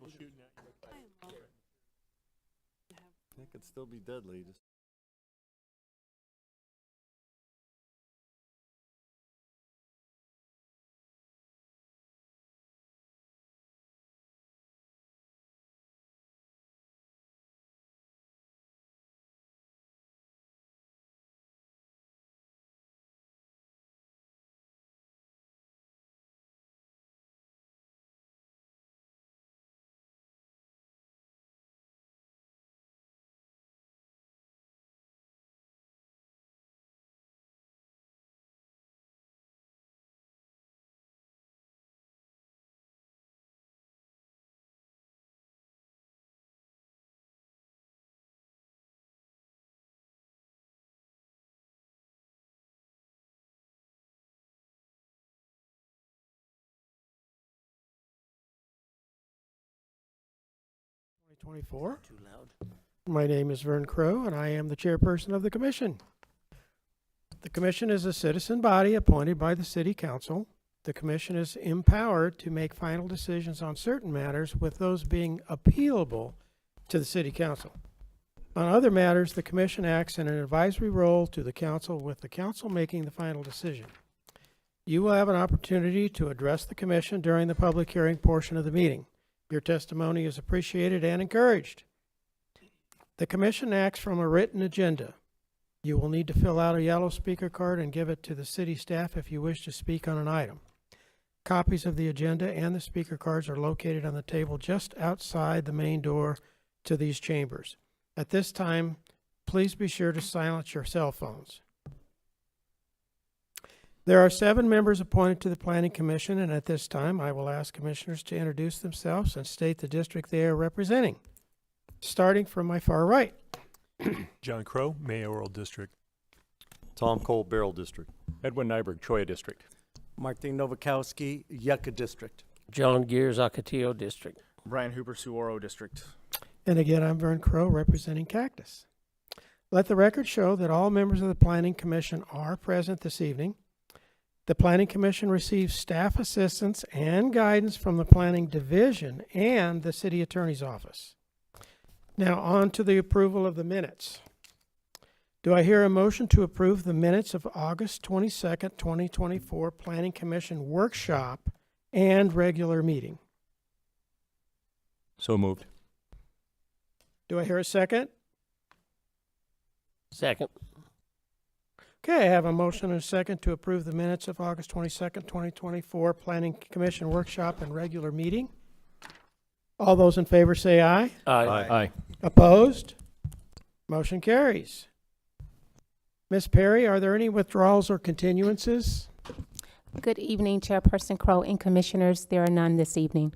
It could still be deadly. Just '24. Too loud. My name is Vern Crow, and I am the chairperson of the commission. The commission is a citizen body appointed by the city council. The commission is empowered to make final decisions on certain matters, with those being appealable to the city council. On other matters, the commission acts in an advisory role to the council, with the council making the final decision. You will have an opportunity to address the commission during the public hearing portion of the meeting. Your testimony is appreciated and encouraged. The commission acts from a written agenda. You will need to fill out a yellow speaker card and give it to the city staff if you wish to speak on an item. Copies of the agenda and the speaker cards are located on the table just outside the main door to these chambers. At this time, please be sure to silence your cell phones. There are 7 members appointed to the Planning Commission, and at this time, I will ask commissioners to introduce themselves and state the district they are representing. Starting from my far right. John Crow, Mayoral District. Tom Cole, Barrel District. Edwin Nyberg, Choya District. Martin Novakowski, Yucca District. John Gears, Ocotillo District. Brian Hooper, Suoro District. And again, I'm Vern Crow, representing Cactus. Let the record show that all members of the Planning Commission are present this evening. The Planning Commission receives staff assistance and guidance from the Planning Division and the City Attorney's Office. Now on to the approval of the minutes. Do I hear a motion to approve the minutes of August 22nd, 2024 Planning Commission workshop and regular meeting? So moved. Do I hear a second? Second. Okay, I have a motion and a second to approve the minutes of August 22nd, 2024 Planning Commission workshop and regular meeting. All those in favor say aye. Aye. Aye. Opposed? Motion carries. Ms. Perry, are there any withdrawals or continuances? Good evening, Chairperson Crow and Commissioners. There are none this evening.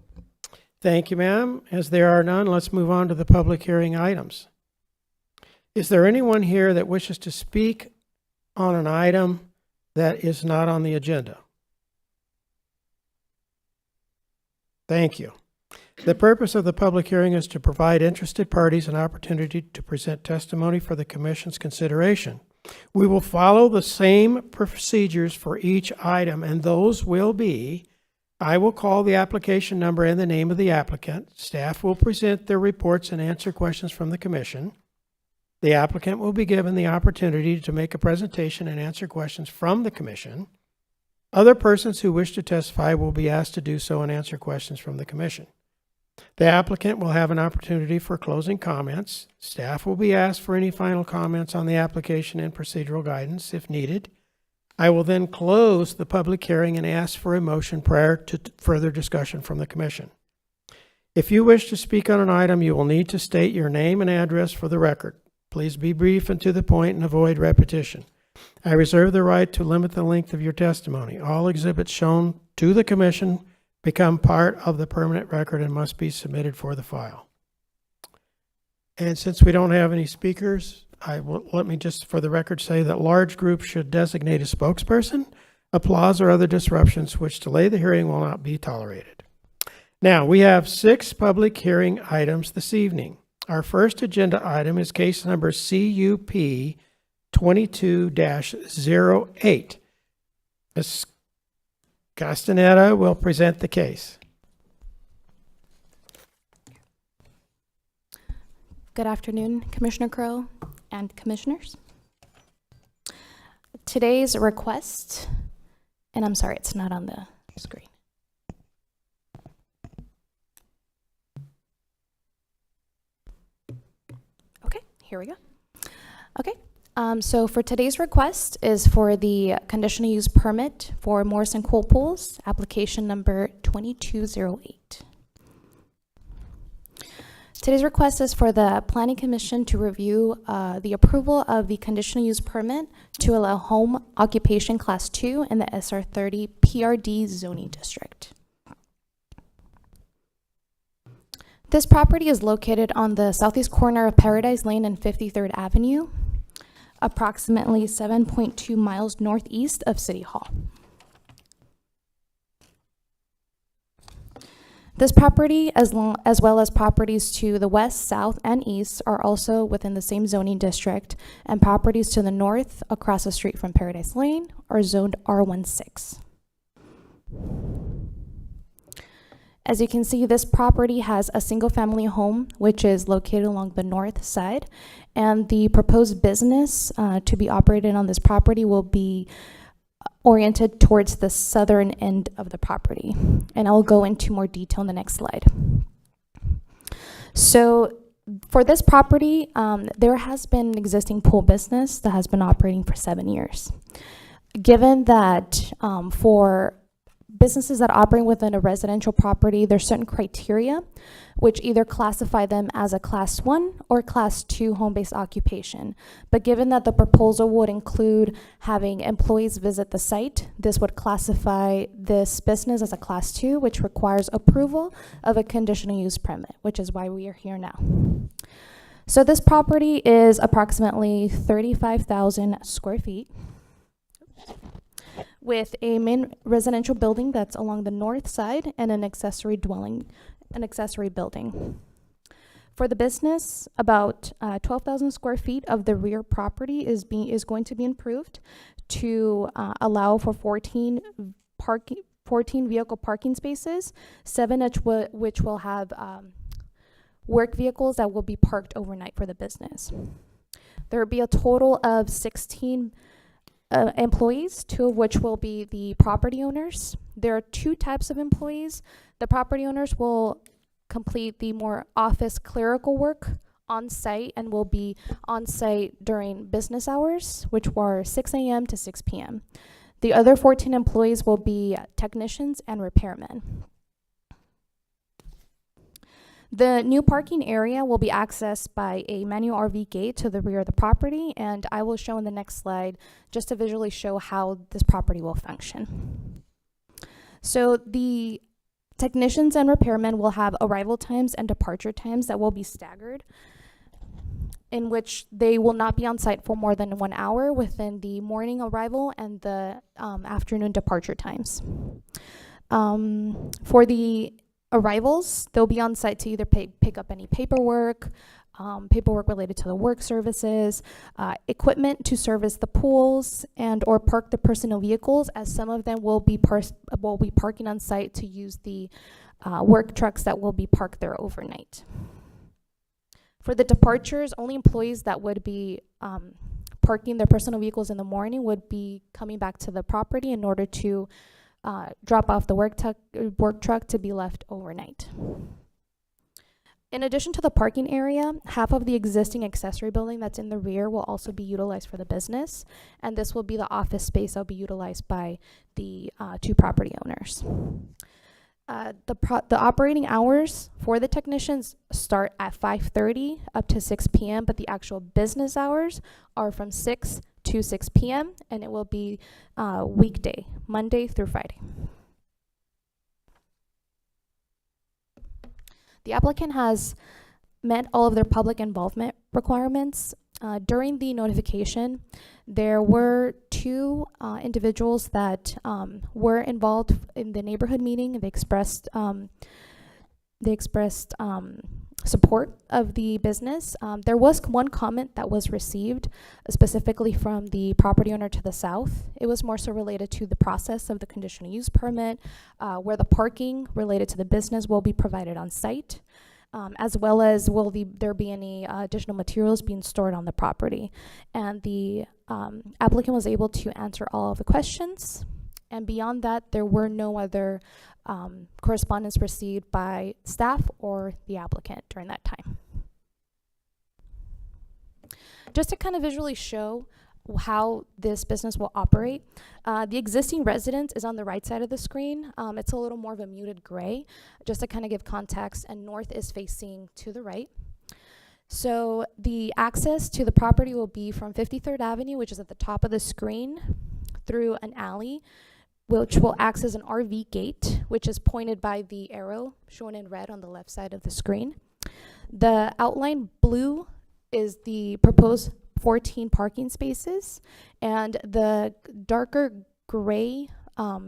Thank you, ma'am. As there are none, let's move on to the public hearing items. Is there anyone here that wishes to speak on an item that is not on the agenda? Thank you. The purpose of the public hearing is to provide interested parties an opportunity to present testimony for the Commission's consideration. We will follow the same procedures for each item, and those will be: I will call the application number and the name of the applicant. Staff will present their reports and answer questions from the Commission. The applicant will be given the opportunity to make a presentation and answer questions from the Commission. Other persons who wish to testify will be asked to do so and answer questions from the Commission. The applicant will have an opportunity for closing comments. Staff will be asked for any final comments on the application and procedural guidance if needed. I will then close the public hearing and ask for a motion prior to further discussion from the Commission. If you wish to speak on an item, you will need to state your name and address for the record. Please be brief and to the point and avoid repetition. I reserve the right to limit the length of your testimony. All exhibits shown to the Commission become part of the permanent record and must be submitted for the file. And since we don't have any speakers, let me just for the record say that large groups should designate a spokesperson. Applause or other disruptions which delay the hearing will not be tolerated. Now, we have 6 public hearing items this evening. Our first agenda item is case number CUP 22-08. Ms. Castaneda will present the case. Good afternoon, Commissioner Crowe and commissioners. Today's request, and I'm sorry, it's not on the screen. Okay, here we go. Okay, so for today's request is for the conditional use permit for Morrison Cool Pools, application number 2208. Today's request is for the Planning Commission to review the approval of the conditional use permit to allow home occupation class 2 in the SR30 PRD zoning district. This property is located on the southeast corner of Paradise Lane and 53rd Avenue, approximately 7.2 miles northeast of City Hall. This property, as well as properties to the west, south, and east, are also within the same zoning district, and properties to the north, across the street from Paradise Lane, are zoned R16. As you can see, this property has a single-family home, which is located along the north side, and the proposed business to be operated on this property will be oriented towards the southern end of the property. And I'll go into more detail in the next slide. So for this property, there has been an existing pool business that has been operating for 7 years. Given that for businesses that operate within a residential property, there's certain criteria which either classify them as a class 1 or class 2 home-based occupation. But given that the proposal would include having employees visit the site, this would classify this business as a class 2, which requires approval of a conditional use permit, which is why we are here now. So this property is approximately 35,000 square feet, with a main residential building that's along the north side and an accessory building. For the business, about 12,000 square feet of the rear property is going to be improved to allow for 14 vehicle parking spaces, 7 which will have work vehicles that will be parked overnight for the business. There will be a total of 16 employees, 2 of which will be the property owners. There are 2 types of employees. The property owners will complete the more office clerical work on site and will be on site during business hours, which were 6 a.m. to 6 p.m. The other 14 employees will be technicians and repairmen. The new parking area will be accessed by a manual RV gate to the rear of the property, and I will show in the next slide just to visually show how this property will function. So the technicians and repairmen will have arrival times and departure times that will be staggered, in which they will not be on site for more than 1 hour within the morning arrival and the afternoon departure times. For the arrivals, they'll be on site to either pick up any paperwork related to the work services, equipment to service the pools, and or park the personal vehicles, as some of them will be parking on site to use the work trucks that will be parked there overnight. For the departures, only employees that would be parking their personal vehicles in the morning would be coming back to the property in order to drop off the work truck to be left overnight. In addition to the parking area, half of the existing accessory building that's in the rear will also be utilized for the business, and this will be the office space that will be utilized by the 2 property owners. The operating hours for the technicians start at 5:30 up to 6 p.m., but the actual business hours are from 6 to 6 p.m., and it will be weekday, Monday through Friday. The applicant has met all of their public involvement requirements. During the notification, there were 2 individuals that were involved in the neighborhood meeting. They expressed support of the business. There was one comment that was received specifically from the property owner to the south. It was more so related to the process of the conditional use permit, where the parking related to the business will be provided on site. as well as will there be any additional materials being stored on the property. And the applicant was able to answer all of the questions. And beyond that, there were no other correspondence received by staff or the applicant during that time. Just to kind of visually show how this business will operate, the existing residence is on the right side of the screen. It's a little more of a muted gray, just to kind of give context, and north is facing to the right. So the access to the property will be from 53rd Avenue, which is at the top of the screen, through an alley, which will act as an RV gate, which is pointed by the arrow shown in red on the left side of the screen. The outline blue is the proposed 14 parking spaces, and the darker gray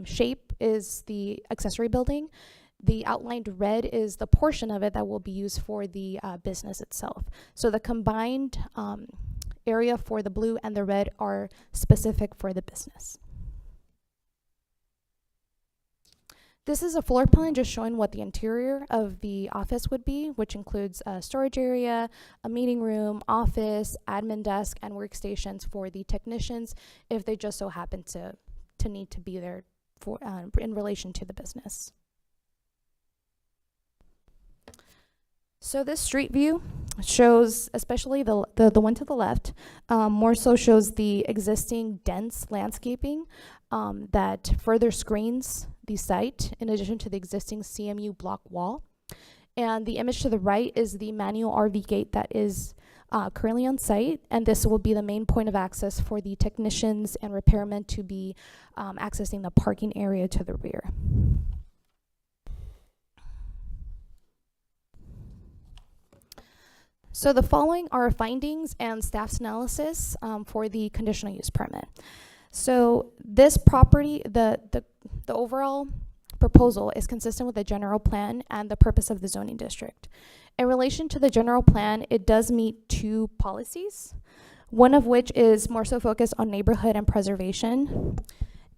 shape is the accessory building. The outlined red is the portion of it that will be used for the business itself. So the combined area for the blue and the red are specific for the business. This is a floor plan just showing what the interior of the office would be, which includes a storage area, a meeting room, office, admin desk, and workstations for the technicians if they just so happen to need to be there for in relation to the business. So this street view shows, especially the one to the left, more so shows the existing dense landscaping that further screens the site in addition to the existing CMU block wall. And the image to the right is the manual RV gate that is currently on site, and this will be the main point of access for the technicians and repairmen to be accessing the parking area to the rear. So the following are findings and staff's analysis for the conditional use permit. So this property, the overall proposal is consistent with the general plan and the purpose of the zoning district. In relation to the general plan, it does meet two policies, one of which is more so focused on neighborhood and preservation,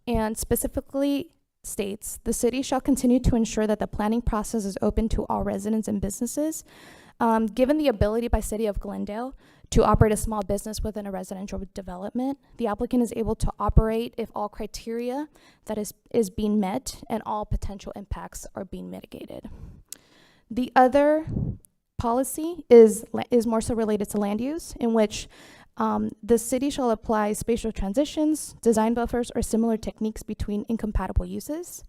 and specifically states, the city shall continue to ensure that the planning process is open to all residents and businesses. Given the ability by City of Glendale to operate a small business within a residential development, the applicant is able to operate if all criteria that is being met and all potential impacts are being mitigated. The other policy is more so related to land use, in which the city shall apply spatial transitions, design buffers, or similar techniques between incompatible uses.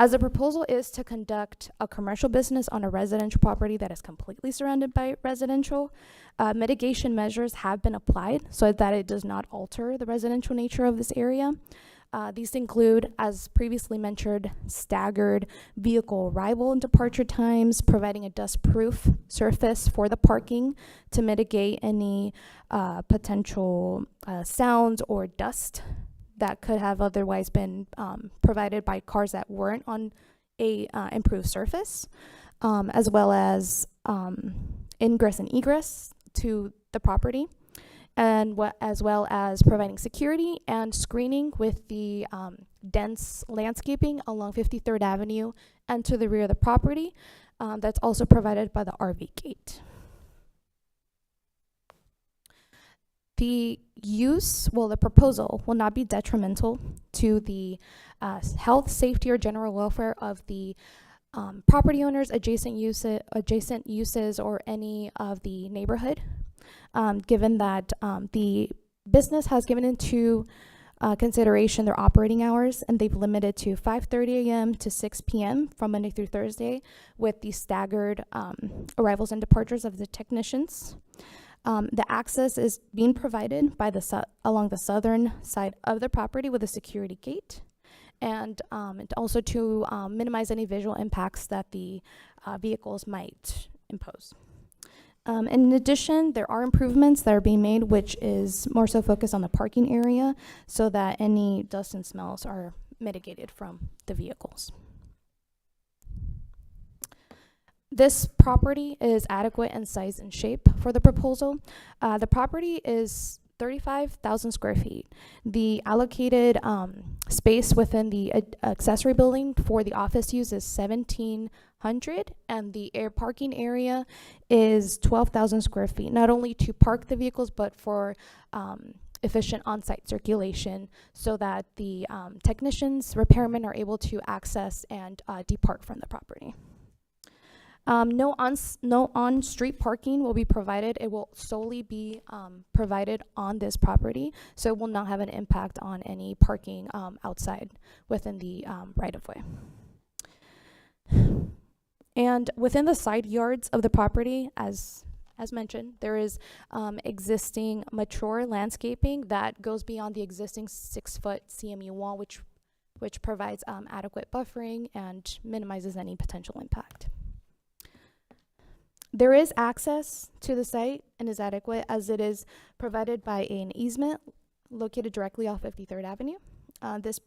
As the proposal is to conduct a commercial business on a residential property that is completely surrounded by residential, mitigation measures have been applied so that it does not alter the residential nature of this area. These include, as previously mentioned, staggered vehicle arrival and departure times, providing a dust-proof surface for the parking to mitigate any potential sounds or dust that could have otherwise been provided by cars that weren't on a improved surface, as well as ingress and egress to the property, and as well as providing security and screening with the dense landscaping along 53rd Avenue and to the rear of the property. That's also provided by the RV gate. The the proposal will not be detrimental to the health, safety, or general welfare of the property owners, adjacent uses, or any of the neighborhood, given that the business has given into consideration their operating hours, and they've limited to 5:30 a.m. to 6 p.m. from Monday through Thursday, with the staggered arrivals and departures of the technicians. The access is being provided by along the southern side of the property with a security gate, and also to minimize any visual impacts that the vehicles might impose. In addition, there are improvements that are being made, which is more so focused on the parking area so that any dust and smells are mitigated from the vehicles. This property is adequate in size and shape for the proposal. The property is 35,000 square feet. The allocated space within the accessory building for the office use is 1,700, and the air parking area is 12,000 square feet, not only to park the vehicles, but for efficient on-site circulation so that the technicians, repairmen are able to access and depart from the property. No on-street parking will be provided. It will solely be provided on this property, so it will not have an impact on any parking outside within the right-of-way. And within the side yards of the property, as mentioned, there is existing mature landscaping that goes beyond the existing 6-foot CMU wall, which provides adequate buffering and minimizes any potential impact. There is access to the site and is adequate as it is provided by an easement located directly off 53rd Avenue. This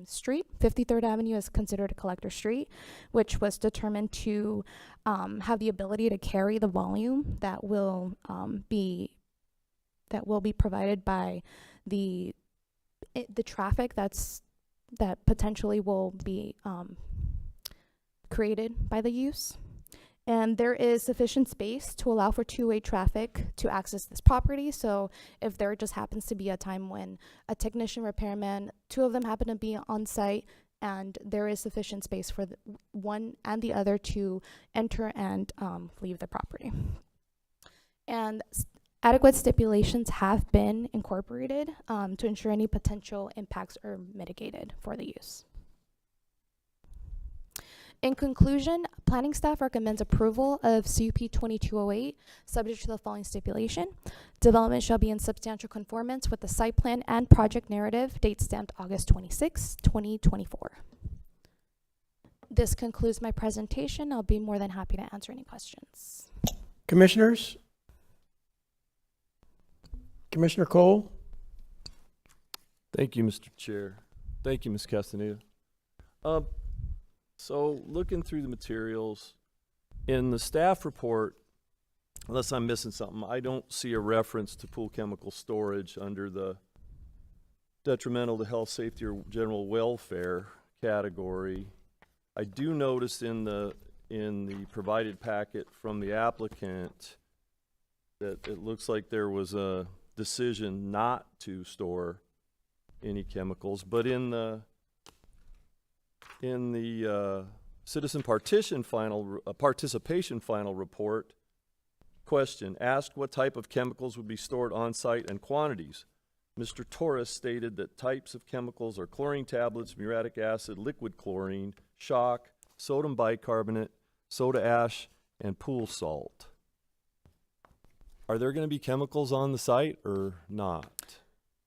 street, 53rd Avenue, is considered a collector street, which was determined to have the ability to carry the volume that will be provided by the traffic that potentially will be created by the use. And there is sufficient space to allow for two-way traffic to access this property. So if there just happens to be a time when a technician, repairman, two of them happen to be on site, and there is sufficient space for one and the other to enter and leave the property. And adequate stipulations have been incorporated to ensure any potential impacts are mitigated for the use. In conclusion, planning staff recommends approval of CUP 2208, subject to the following stipulation. Development shall be in substantial conformance with the site plan and project narrative, date stamped August 26, 2024. This concludes my presentation. I'll be more than happy to answer any questions. Commissioners? Commissioner Cole? Thank you, Mr. Chair. Thank you, Ms. Castaneda. So looking through the materials, in the staff report, unless I'm missing something, I don't see a reference to pool chemical storage under the detrimental to health, safety, or general welfare category. I do notice in the provided packet from the applicant that it looks like there was a decision not to store any chemicals, but in the citizen participation final report, question, asked what type of chemicals would be stored on site and quantities. Mr. Torres stated that types of chemicals are chlorine tablets, muriatic acid, liquid chlorine, shock, sodium bicarbonate, soda ash, and pool salt. Are there going to be chemicals on the site or not?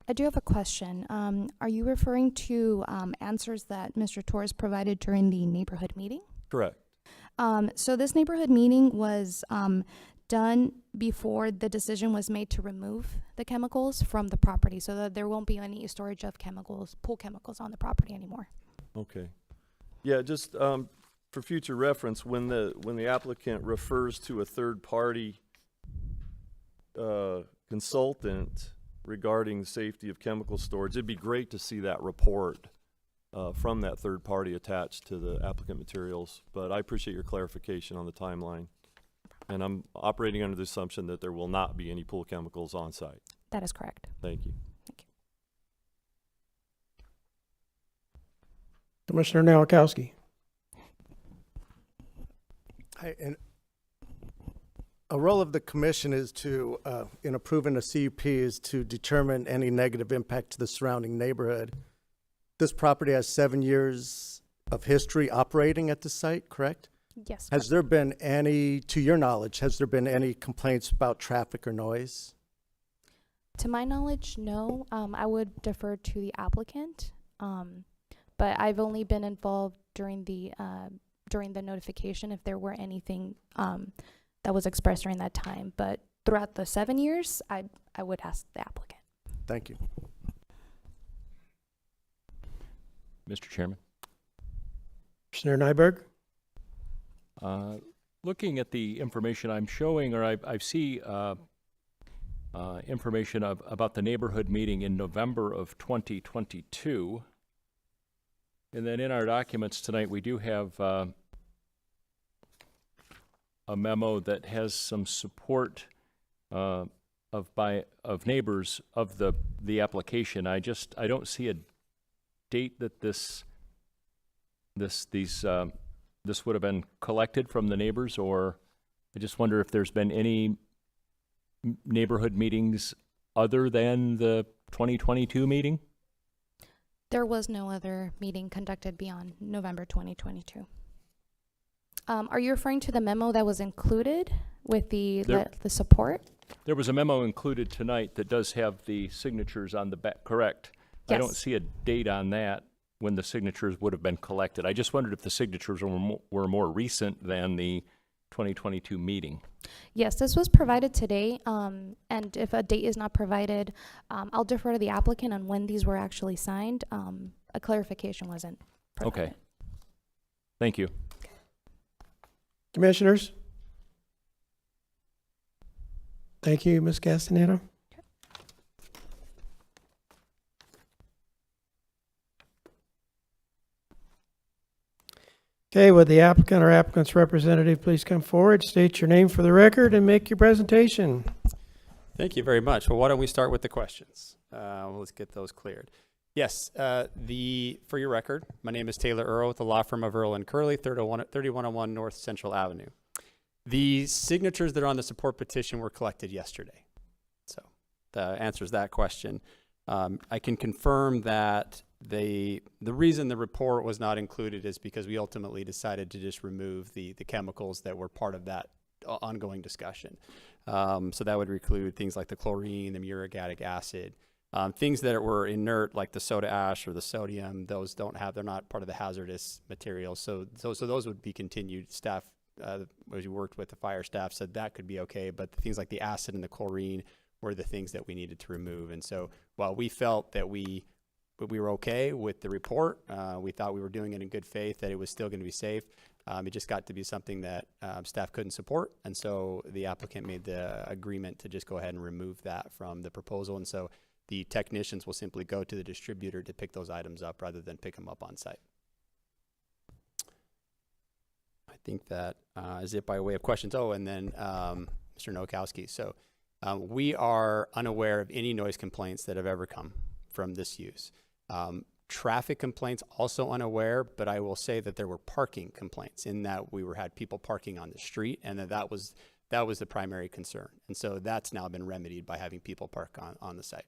I do have a question. Are you referring to answers that Mr. Torres provided during the neighborhood meeting? Correct. So this neighborhood meeting was done before the decision was made to remove the chemicals from the property, so that there won't be any storage of chemicals, pool chemicals, on the property anymore. Okay. Yeah, just for future reference, when the applicant refers to a third party consultant regarding the safety of chemical storage, it'd be great to see that report from that third party attached to the applicant materials. But I appreciate your clarification on the timeline. And I'm operating under the assumption that there will not be any pool chemicals on site. That is correct. Thank you. Thank you. Commissioner Nowakowski? And a role of the commission is to, in approving a CUP, is to determine any negative impact to the surrounding neighborhood. This property has 7 years of history operating at the site, correct? Yes. Has there been any, to your knowledge, has there been any complaints about traffic or noise? To my knowledge, no. I would defer to the applicant, but I've only been involved during the notification if there were anything that was expressed during that time. But throughout the 7 years, I would ask the applicant. Thank you. Mr. Chairman, Commissioner Nyberg? looking at the information I'm showing, or I see information about the neighborhood meeting in November of 2022. And then in our documents tonight, we do have a memo that has some support of neighbors of the application. I don't see a date that this would have been collected from the neighbors, or I just wonder if there's been any neighborhood meetings other than the 2022 meeting? There was no other meeting conducted beyond November 2022. Are you referring to the memo that was included with the support? There was a memo included tonight that does have the signatures on the back, correct? I don't Yes. see a date on that when the signatures would have been collected. I just wondered if the signatures were more recent than the 2022 meeting. Yes, this was provided today, and if a date is not provided, I'll defer to the applicant on when these were actually signed. A clarification wasn't provided. Okay. Thank you. Commissioners? Thank you, Ms. Castaneda. Okay, would the applicant or applicant's representative please come forward, state your name for the record, and make your presentation? Thank you very much. Well, why don't we start with the questions? Let's get those cleared. Yes, for your record, my name is Taylor Earl with the law firm of Earl & Curley, 3101 North Central Avenue. The signatures that are on the support petition were collected yesterday. So that answers that question. I can confirm that the reason the report was not included is because we ultimately decided to just remove the chemicals that were part of that ongoing discussion. So that would include things like the chlorine, the muriatic acid, things that were inert like the soda ash or the sodium. Those they're not part of the hazardous materials. So those would be continued. Staff, as we worked with the fire staff, said that could be okay, but the things like the acid and the chlorine were the things that we needed to remove. And so while we felt that we were okay with the report, we thought we were doing it in good faith, that it was still going to be safe. It just got to be something that staff couldn't support, and so the applicant made the agreement to just go ahead and remove that from the proposal. And so the technicians will simply go to the distributor to pick those items up rather than pick them up on site. I think that is it by way of questions. Oh, and then Mr. Nowakowski. So we are unaware of any noise complaints that have ever come from this use. Traffic complaints, also unaware, but I will say that there were parking complaints in that had people parking on the street, and that was the primary concern. And so that's now been remedied by having people park on the site.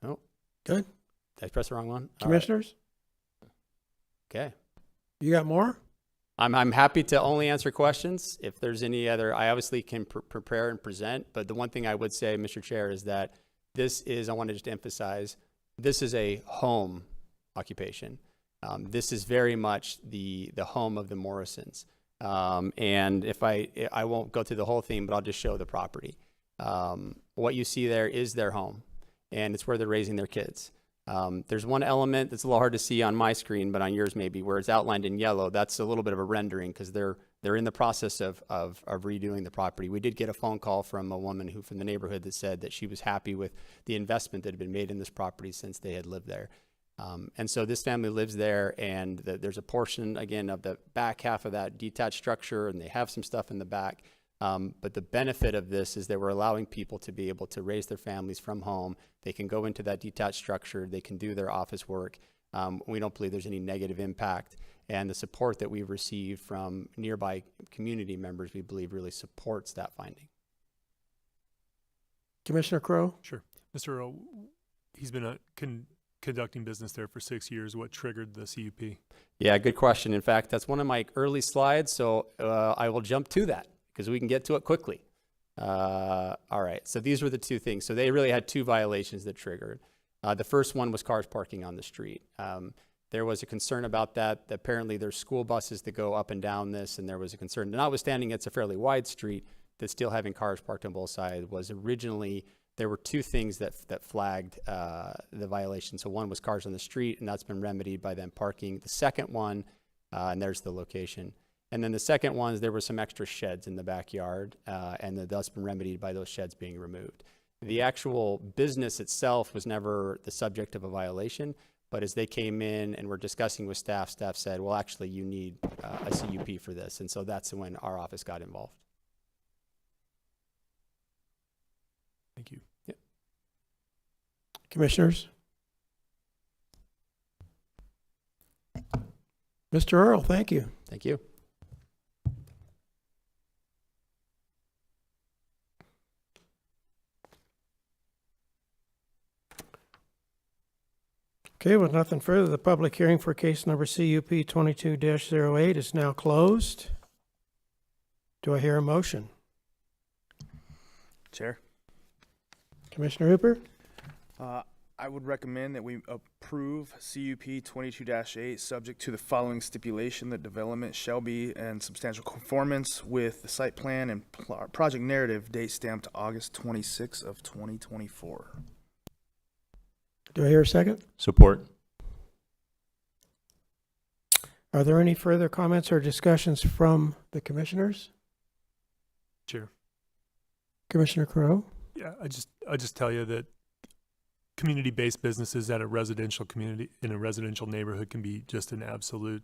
Oh, Good. did I press the wrong one? All right. Commissioners, Okay. you got more? I'm happy to only answer questions. If there's any other, I obviously can prepare and present, but the one thing I would say, Mr. Chair, is that I wanted just to emphasize, this is a home occupation. This is very much the home of the Morrisons. And if I won't go through the whole thing, but I'll just show the property. What you see there is their home, and it's where they're raising their kids. There's one element that's a little hard to see on my screen, but on yours maybe, where it's outlined in yellow. That's a little bit of a rendering because they're in the process of redoing the property. We did get a phone call from a woman from the neighborhood that said that she was happy with the investment that had been made in this property since they had lived there. And so this family lives there, and there's a portion, again, of the back half of that detached structure, and they have some stuff in the back. But the benefit of this is that we're allowing people to be able to raise their families from home. They can go into that detached structure. They can do their office work. We don't believe there's any negative impact. And the support that we've received from nearby community members, we believe, really supports that finding. Commissioner Crowe? Sure. Mr. Earl, he's been conducting business there for 6 years. What triggered the CUP? Yeah, good question. In fact, that's one of my early slides, so I will jump to that because we can get to it quickly. All right, so these were the two things. So they really had two violations that triggered. The first one was cars parking on the street. There was a concern about that. Apparently there's school buses that go up and down this, and there was a concern. Notwithstanding it's a fairly wide street, that still having cars parked on both sides was originally, there were two things that flagged the violation. So one was cars on the street, and that's been remedied by them parking. The second one, and there's the location, And then the second ones, there were some extra sheds in the backyard, and that's been remedied by those sheds being removed. The actual business itself was never the subject of a violation, but as they came in and were discussing with staff, staff said, well, actually, you need a CUP for this. And so that's when our office got involved. Thank you. Commissioners? Mr. Earl, thank you. Thank you. Okay, with nothing further, the public hearing for case number CUP 22-08 is now closed. Do I hear a motion? Chair, Commissioner Hooper? I would recommend that we approve CUP 22-8, subject to the following stipulation: that development shall be in substantial conformance with the site plan and project narrative, date stamped August 26 of 2024. Do I hear a second? Support. Are there any further comments or discussions from the commissioners? Chair. Commissioner Crowe? Yeah, I just tell you that community-based businesses at a residential community in a residential neighborhood can be just an absolute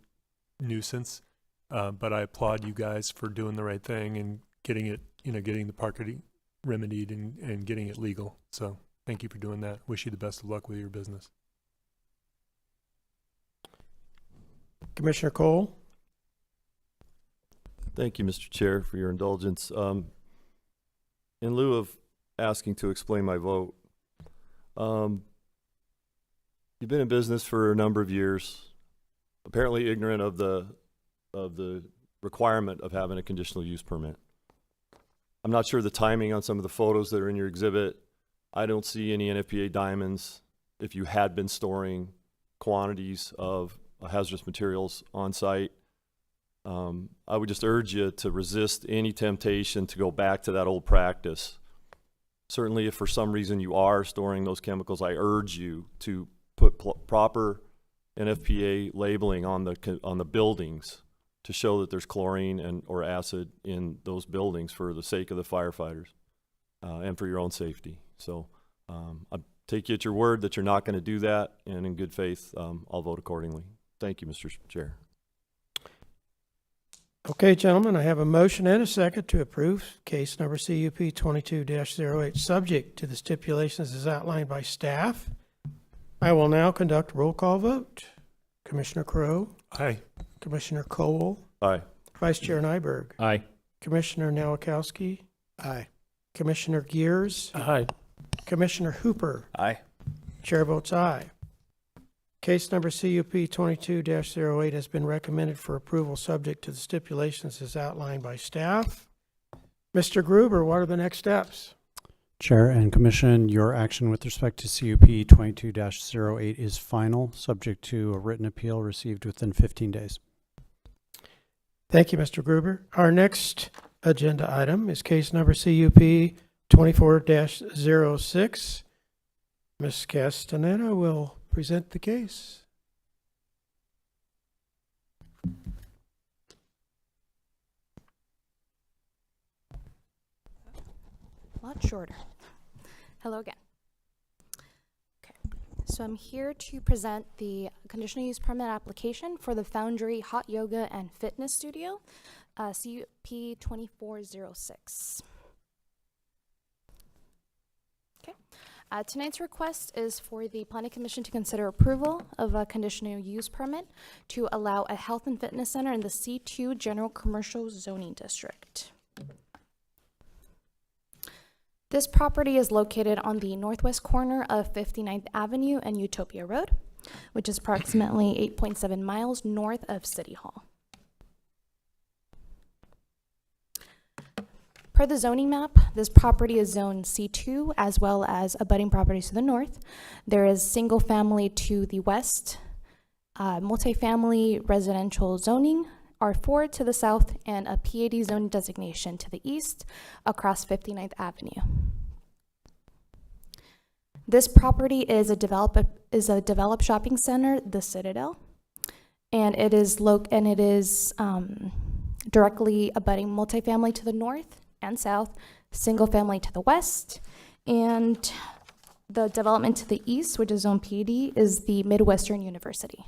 nuisance. But I applaud you guys for doing the right thing and getting it, getting the parking remedied and getting it legal. So thank you for doing that. Wish you the best of luck with your business. Commissioner Cole? Thank you, Mr. Chair, for your indulgence. In lieu of asking to explain my vote, you've been in business for a number of years, apparently ignorant of the requirement of having a conditional use permit. I'm not sure the timing on some of the photos that are in your exhibit. I don't see any NFPA diamonds. If you had been storing quantities of hazardous materials on site, I would just urge you to resist any temptation to go back to that old practice. Certainly, if for some reason you are storing those chemicals, I urge you to put proper NFPA labeling on the buildings to show that there's chlorine and or acid in those buildings for the sake of the firefighters and for your own safety. So I take you at your word that you're not going to do that, and in good faith, I'll vote accordingly. Thank you, Mr. Chair. Okay, gentlemen, I have a motion and a second to approve case number CUP 22-08, subject to the stipulations as outlined by staff. I will now conduct a roll call vote. Commissioner Crowe? Aye. Commissioner Cole? Aye. Vice Chair Nyberg? Aye. Commissioner Nowakowski? Aye. Commissioner Gears? Aye. Commissioner Hooper? Aye. Chair votes aye. Case number CUP 22-08 has been recommended for approval subject to the stipulations as outlined by staff. Mr. Gruber, what are the next steps? Chair and Commission, your action with respect to CUP 22-08 is final, subject to a written appeal received within 15 days. Thank you, Mr. Gruber. Our next agenda item is case number CUP 24-06. Ms. Castaneda will present the case. A lot shorter. Hello again. Okay, so I'm here to present the conditional use permit application for the Foundry Hot Yoga and Fitness Studio, CUP 2406. Okay. Tonight's request is for the Planning Commission to consider approval of a conditional use permit to allow a health and fitness center in the C2 General Commercial Zoning District. This property is located on the northwest corner of 59th Avenue and Utopia Road, which is approximately 8.7 miles north of City Hall. Per the zoning map, this property is zoned C2 as well as abutting properties to the north. There is single family to the west, multifamily residential zoning, R4 to the south, and a PAD zone designation to the east across 59th Avenue. This property is a developed shopping center, the Citadel, and it is directly abutting multifamily to the north and south, single family to the west, and the development to the east, which is Zone PAD, is the Midwestern University.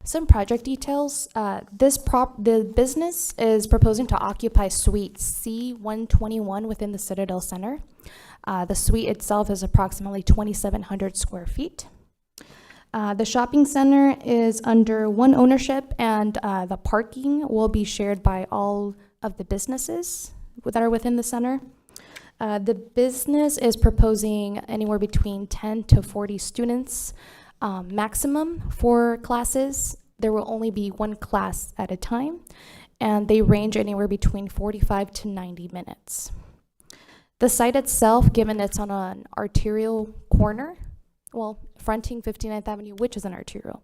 Some project details. The business is proposing to occupy Suite C121 within the Citadel Center. The suite itself is approximately 2,700 square feet. The shopping center is under one ownership, and the parking will be shared by all of the businesses that are within the center. The business is proposing anywhere between 10 to 40 students maximum for classes. There will only be one class at a time, and they range anywhere between 45 to 90 minutes. The site itself, given it's on an arterial corner, well, fronting 59th Avenue, which is an arterial,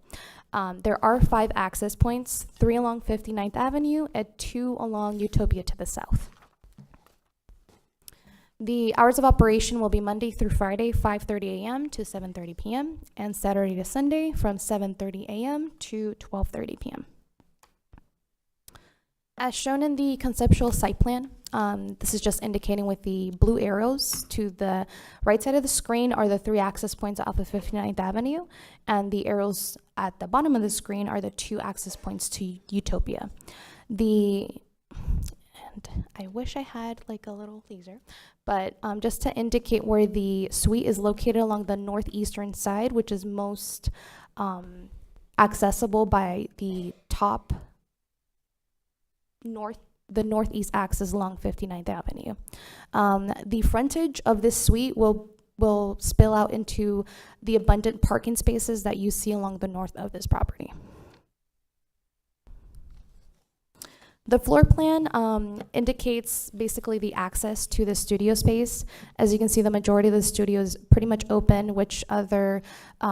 there are 5 access points, 3 along 59th Avenue and 2 along Utopia to the south. The hours of operation will be Monday through Friday, 5:30 a.m. to 7:30 p.m., and Saturday to Sunday from 7:30 a.m. to 12:30 p.m. As shown in the conceptual site plan, this is just indicating with the blue arrows. To the right side of the screen are the 3 access points off of 59th Avenue, and the arrows at the bottom of the screen are the 2 access points to Utopia. And I wish I had like a little laser, but just to indicate where the suite is located along the northeastern side, which is most accessible by the top the northeast axis along 59th Avenue. The frontage of this suite will spill out into the abundant parking spaces that you see along the north of this property. The floor plan indicates basically the access to the studio space. As you can see, the majority of the studio is pretty much open, which other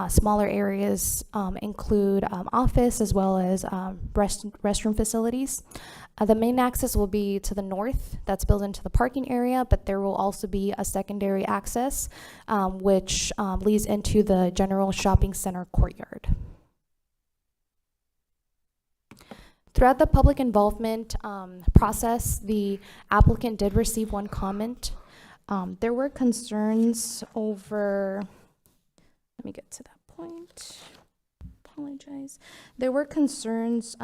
smaller areas include office as well as restroom facilities. The main access will be to the north. That's built into the parking area, but there will also be a secondary access, which leads into the general shopping center courtyard. Throughout the public involvement process, the applicant did receive one comment. There were concerns over, let me get to that point, apologize. There was concerns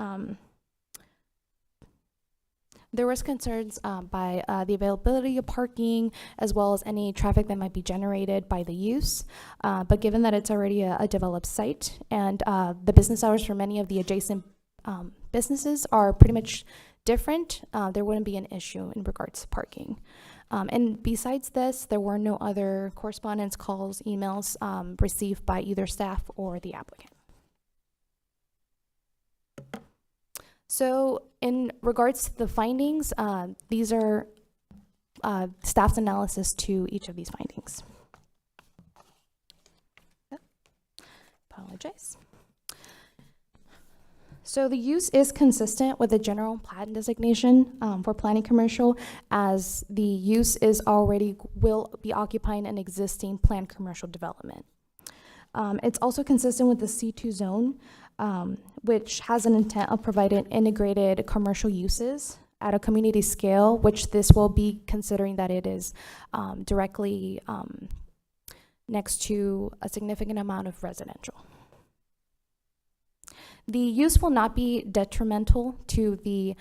by the availability of parking as well as any traffic that might be generated by the use. But given that it's already a developed site and the business hours for many of the adjacent businesses are pretty much different, there wouldn't be an issue in regards to parking. And besides this, there were no other correspondence, calls, emails received by either staff or the applicant. So in regards to the findings, these are staff's analysis to each of these findings. Apologize. So the use is consistent with the general plan designation for planning commercial, as the use will be occupying an existing planned commercial development. It's also consistent with the C2 zone, which has an intent of providing integrated commercial uses at a community scale, which this will be considering that it is directly next to a significant amount of residential. The use will not be detrimental to the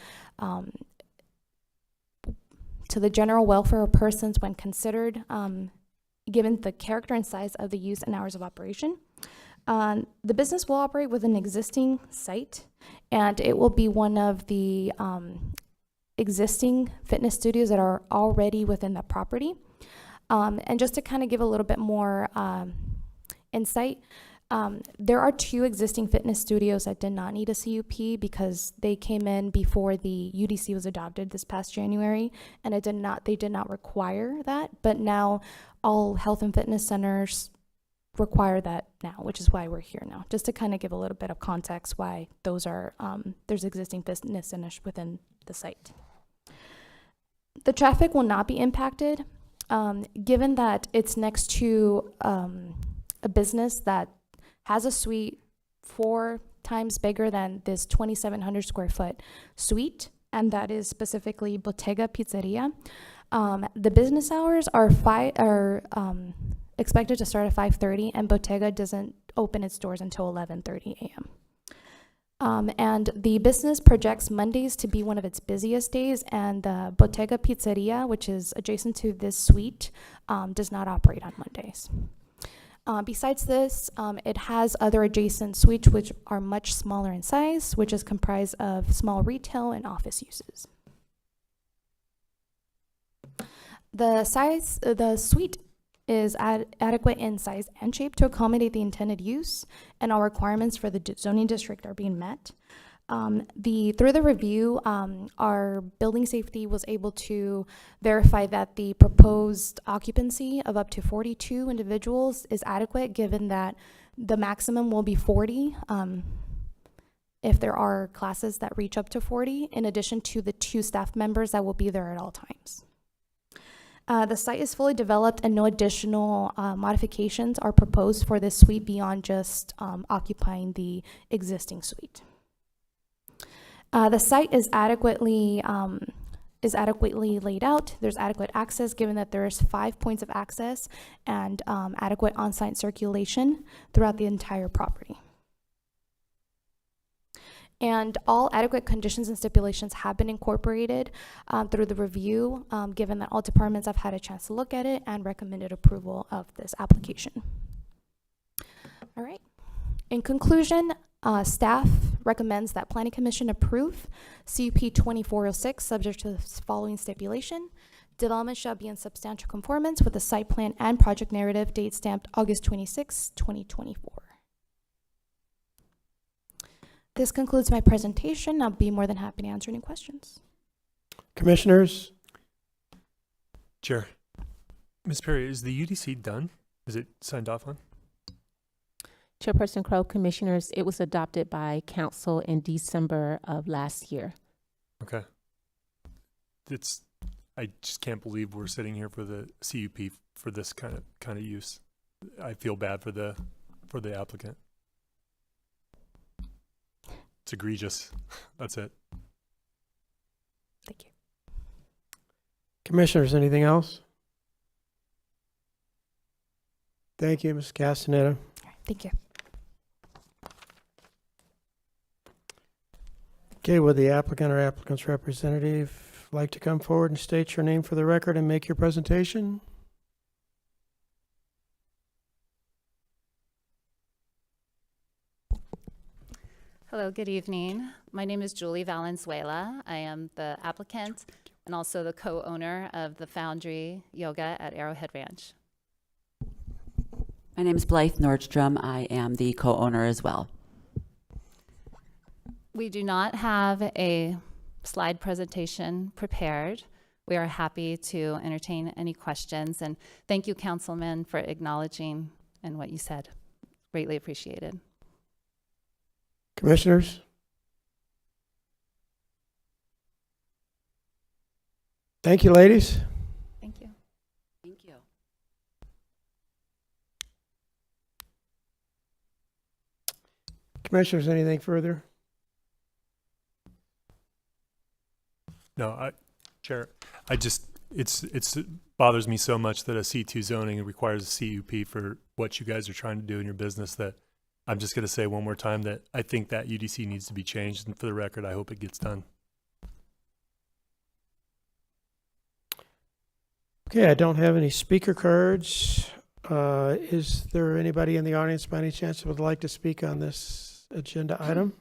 general welfare of persons when considered, given the character and size of the use and hours of operation. The business will operate with an existing site, and it will be one of the existing fitness studios that are already within the property. And just to kind of give a little bit more insight, there are 2 existing fitness studios that did not need a CUP because they came in before the UDC was adopted this past January, and they did not require that. But now all health and fitness centers require that now, which is why we're here now. Just to kind of give a little bit of context why those are there's existing fitness centers within the site. The traffic will not be impacted, given that it's next to a business that has a suite, 4 times bigger than this 2,700 square foot suite, and that is specifically Bottega Pizzeria. The business hours are expected to start at 5:30, and Bottega doesn't open its doors until 11:30 a.m. And the business projects Mondays to be one of its busiest days, and the Bottega Pizzeria, which is adjacent to this suite, does not operate on Mondays. Besides this, it has other adjacent suites which are much smaller in size, which is comprised of small retail and office uses. The suite is adequate in size and shape to accommodate the intended use, and all requirements for the zoning district are being met. Through the review, our building safety was able to verify that the proposed occupancy of up to 42 individuals is adequate, given that the maximum will be 40 if there are classes that reach up to 40, in addition to the 2 staff members that will be there at all times. The site is fully developed, and no additional modifications are proposed for this suite beyond just occupying the existing suite. The site is adequately laid out. There's adequate access, given that there's 5 points of access and adequate on-site circulation throughout the entire property. And all adequate conditions and stipulations have been incorporated through the review, given that all departments have had a chance to look at it and recommended approval of this application. All right. In conclusion, staff recommends that Planning Commission approve CUP 2406, subject to the following stipulation. Development shall be in substantial conformance with the site plan and project narrative, date stamped August 26, 2024. This concludes my presentation. I'll be more than happy to answer any questions. Commissioners, Chair. Ms. Perry, is the UDC done? Is it signed off on? Chairperson Crowe, Commissioners, it was adopted by Council in December of last year. Okay. I just can't believe we're sitting here for the CUP for this kind of use. I feel bad for the applicant. It's egregious. That's it. Thank you. Commissioners, anything else? Thank you, Ms. Castaneda. Thank you. Okay, would the applicant or applicant's representative like to come forward and state your name for the record and make your presentation? Hello, good evening. My name is Julie Valenzuela. I am the applicant and also the co-owner of the Foundry Yoga at Arrowhead Ranch. My name is Blythe Nordstrom. I am the co-owner as well. We do not have a slide presentation prepared. We are happy to entertain any questions, and thank you, Councilman, for acknowledging and what you said. Greatly appreciated. Commissioners? Thank you, ladies. Thank you. Thank you. Commissioners, anything further? No, Chair, it bothers me so much that a C2 zoning requires a CUP for what you guys are trying to do in your business that I'm just going to say one more time that I think that UDC needs to be changed, and for the record, I hope it gets done. Okay, I don't have any speaker cards. Is there anybody in the audience by any chance that would like to speak on this agenda item?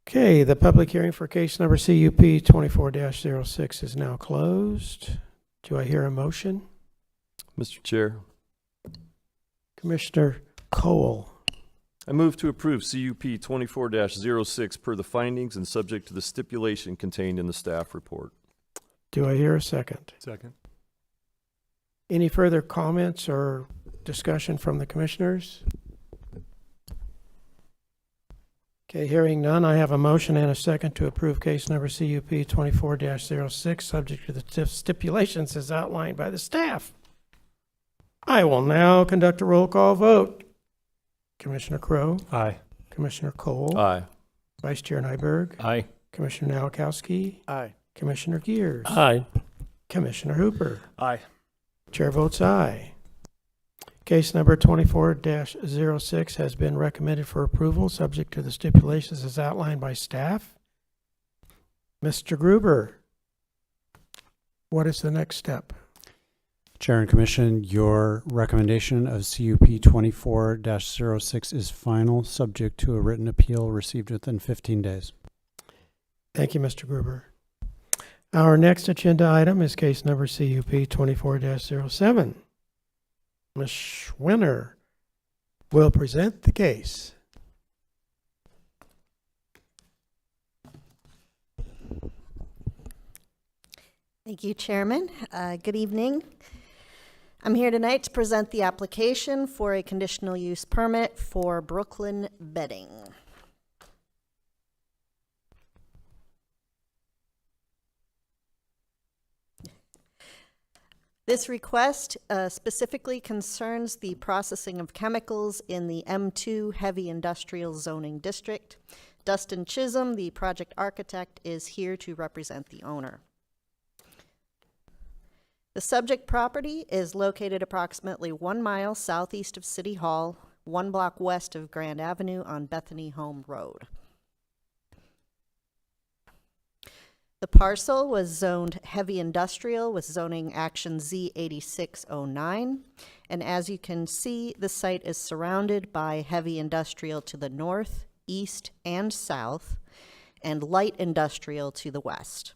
Okay, the public hearing for case number CUP 24-06 is now closed. Do I hear a motion? Mr. Chair, Commissioner Cole. I move to approve CUP 24-06 per the findings and subject to the stipulation contained in the staff report. Do I hear a second? Second. Any further comments or discussion from the commissioners? Okay, hearing none, I have a motion and a second to approve case number CUP 24-06, subject to the stipulations as outlined by the staff. I will now conduct a roll call vote. Commissioner Crowe, Aye. Commissioner Cole, Aye. Vice Chair Nyberg, Aye. Commissioner Nowakowski, Aye. Commissioner Gears, Aye. Commissioner Hooper. Aye. Chair votes aye. Case number 24-06 has been recommended for approval, subject to the stipulations as outlined by staff. Mr. Gruber, what is the next step? Chair and Commission, your recommendation of CUP 24-06 is final, subject to a written appeal received within 15 days. Thank you, Mr. Gruber. Our next agenda item is case number CUP 24-07. Ms. Schwinner will present the case. Thank you, Chairman. Good evening. I'm here tonight to present the application for a conditional use permit for Brooklyn Bedding. This request specifically concerns the processing of chemicals in the M2 Heavy Industrial Zoning District. Dustin Chisholm, the project architect, is here to represent the owner. The subject property is located approximately 1 mile southeast of City Hall, 1 block west of Grand Avenue on Bethany Home Road. The parcel was zoned heavy industrial with zoning action Z8609, and as you can see, the site is surrounded by heavy industrial to the north, east, and south, and light industrial to the west.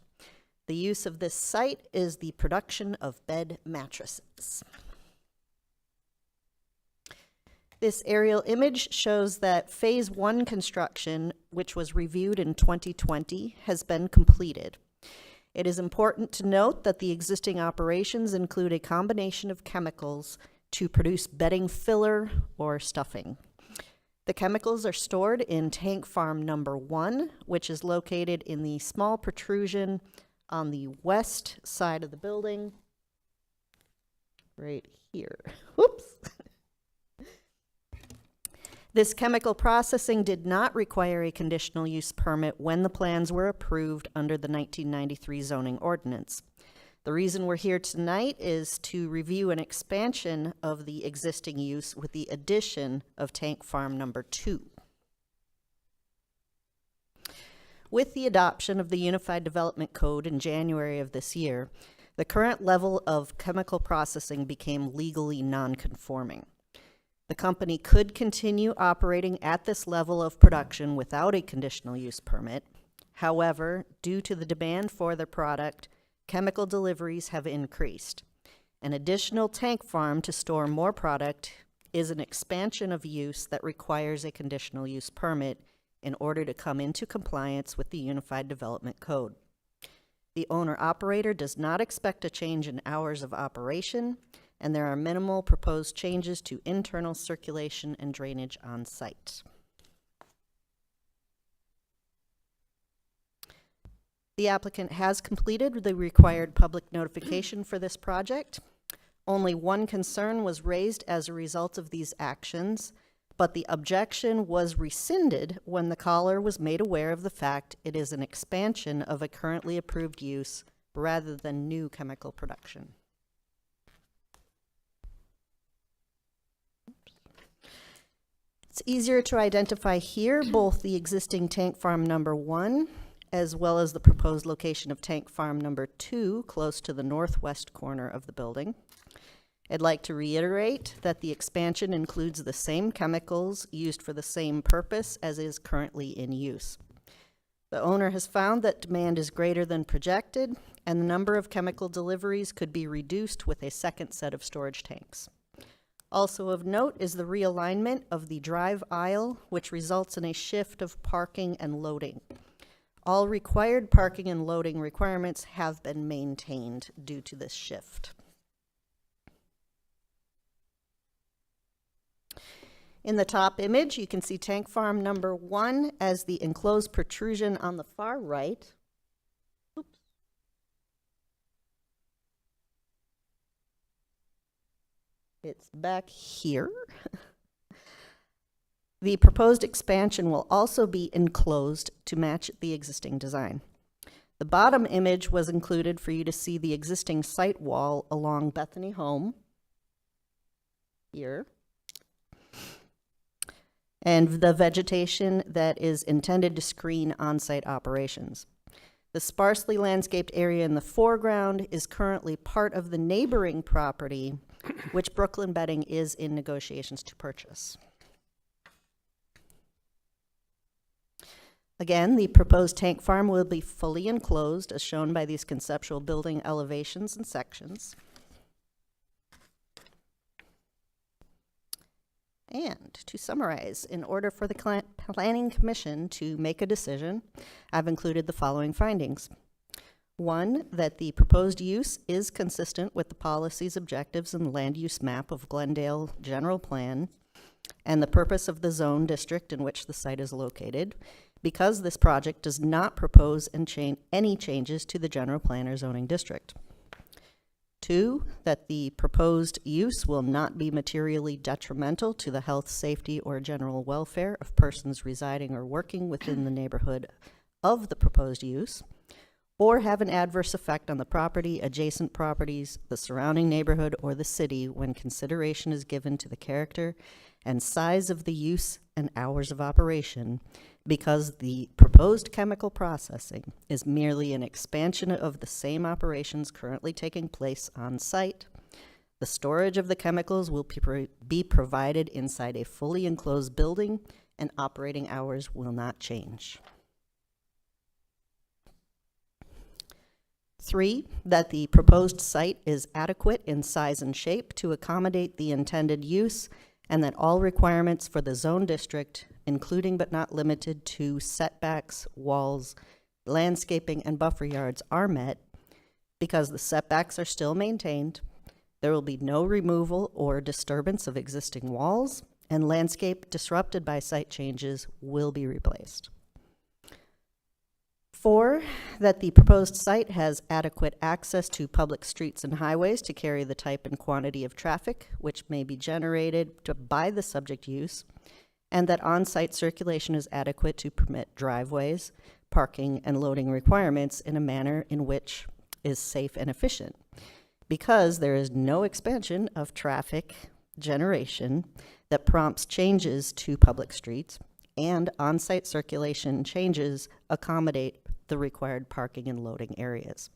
The use of this site is the production of bed mattresses. This aerial image shows that Phase 1 construction, which was reviewed in 2020, has been completed. It is important to note that the existing operations include a combination of chemicals to produce bedding filler or stuffing. The chemicals are stored in tank farm number 1, which is located in the small protrusion on the west side of the building, right here. Whoops. This chemical processing did not require a conditional use permit when the plans were approved under the 1993 zoning ordinance. The reason we're here tonight is to review an expansion of the existing use with the addition of tank farm number 2. With the adoption of the Unified Development Code in January of this year, the current level of chemical processing became legally non-conforming. The company could continue operating at this level of production without a conditional use permit. However, due to the demand for their product, chemical deliveries have increased. An additional tank farm to store more product is an expansion of use that requires a conditional use permit in order to come into compliance with the Unified Development Code. The owner-operator does not expect a change in hours of operation, and there are minimal proposed changes to internal circulation and drainage on site. The applicant has completed the required public notification for this project. Only one concern was raised as a result of these actions, but the objection was rescinded when the caller was made aware of the fact it is an expansion of a currently approved use rather than new chemical production. It's easier to identify here both the existing tank farm number 1 as well as the proposed location of tank farm number 2 close to the northwest corner of the building. I'd like to reiterate that the expansion includes the same chemicals used for the same purpose as is currently in use. The owner has found that demand is greater than projected, and the number of chemical deliveries could be reduced with a second set of storage tanks. Also of note is the realignment of the drive aisle, which results in a shift of parking and loading. All required parking and loading requirements have been maintained due to this shift. In the top image, you can see tank farm number 1 as the enclosed protrusion on the far right. Oops. It's back here. The proposed expansion will also be enclosed to match the existing design. The bottom image was included for you to see the existing site wall along Bethany Home here, and the vegetation that is intended to screen on-site operations. The sparsely landscaped area in the foreground is currently part of the neighboring property, which Brooklyn Bedding is in negotiations to purchase. Again, the proposed tank farm will be fully enclosed, as shown by these conceptual building elevations and sections. And to summarize, in order for the Planning Commission to make a decision, I've included the following findings. 1, that the proposed use is consistent with the policies, objectives, and land use map of Glendale General Plan and the purpose of the zone district in which the site is located, because this project does not propose any changes to the general plan or zoning district. 2, that the proposed use will not be materially detrimental to the health, safety, or general welfare of persons residing or working within the neighborhood of the proposed use, or have an adverse effect on the property, adjacent properties, the surrounding neighborhood, or the city when consideration is given to the character and size of the use and hours of operation, because the proposed chemical processing is merely an expansion of the same operations currently taking place on site. The storage of the chemicals will be provided inside a fully enclosed building, and operating hours will not change. 3, that the proposed site is adequate in size and shape to accommodate the intended use, and that all requirements for the zone district, including but not limited to setbacks, walls, landscaping, and buffer yards, are met. Because the setbacks are still maintained, there will be no removal or disturbance of existing walls, and landscape disrupted by site changes will be replaced. 4, that the proposed site has adequate access to public streets and highways to carry the type and quantity of traffic which may be generated by the subject use, and that on-site circulation is adequate to permit driveways, parking, and loading requirements in a manner in which is safe and efficient. Because there is no expansion of traffic generation that prompts changes to public streets, and on-site circulation changes accommodate the required parking and loading areas.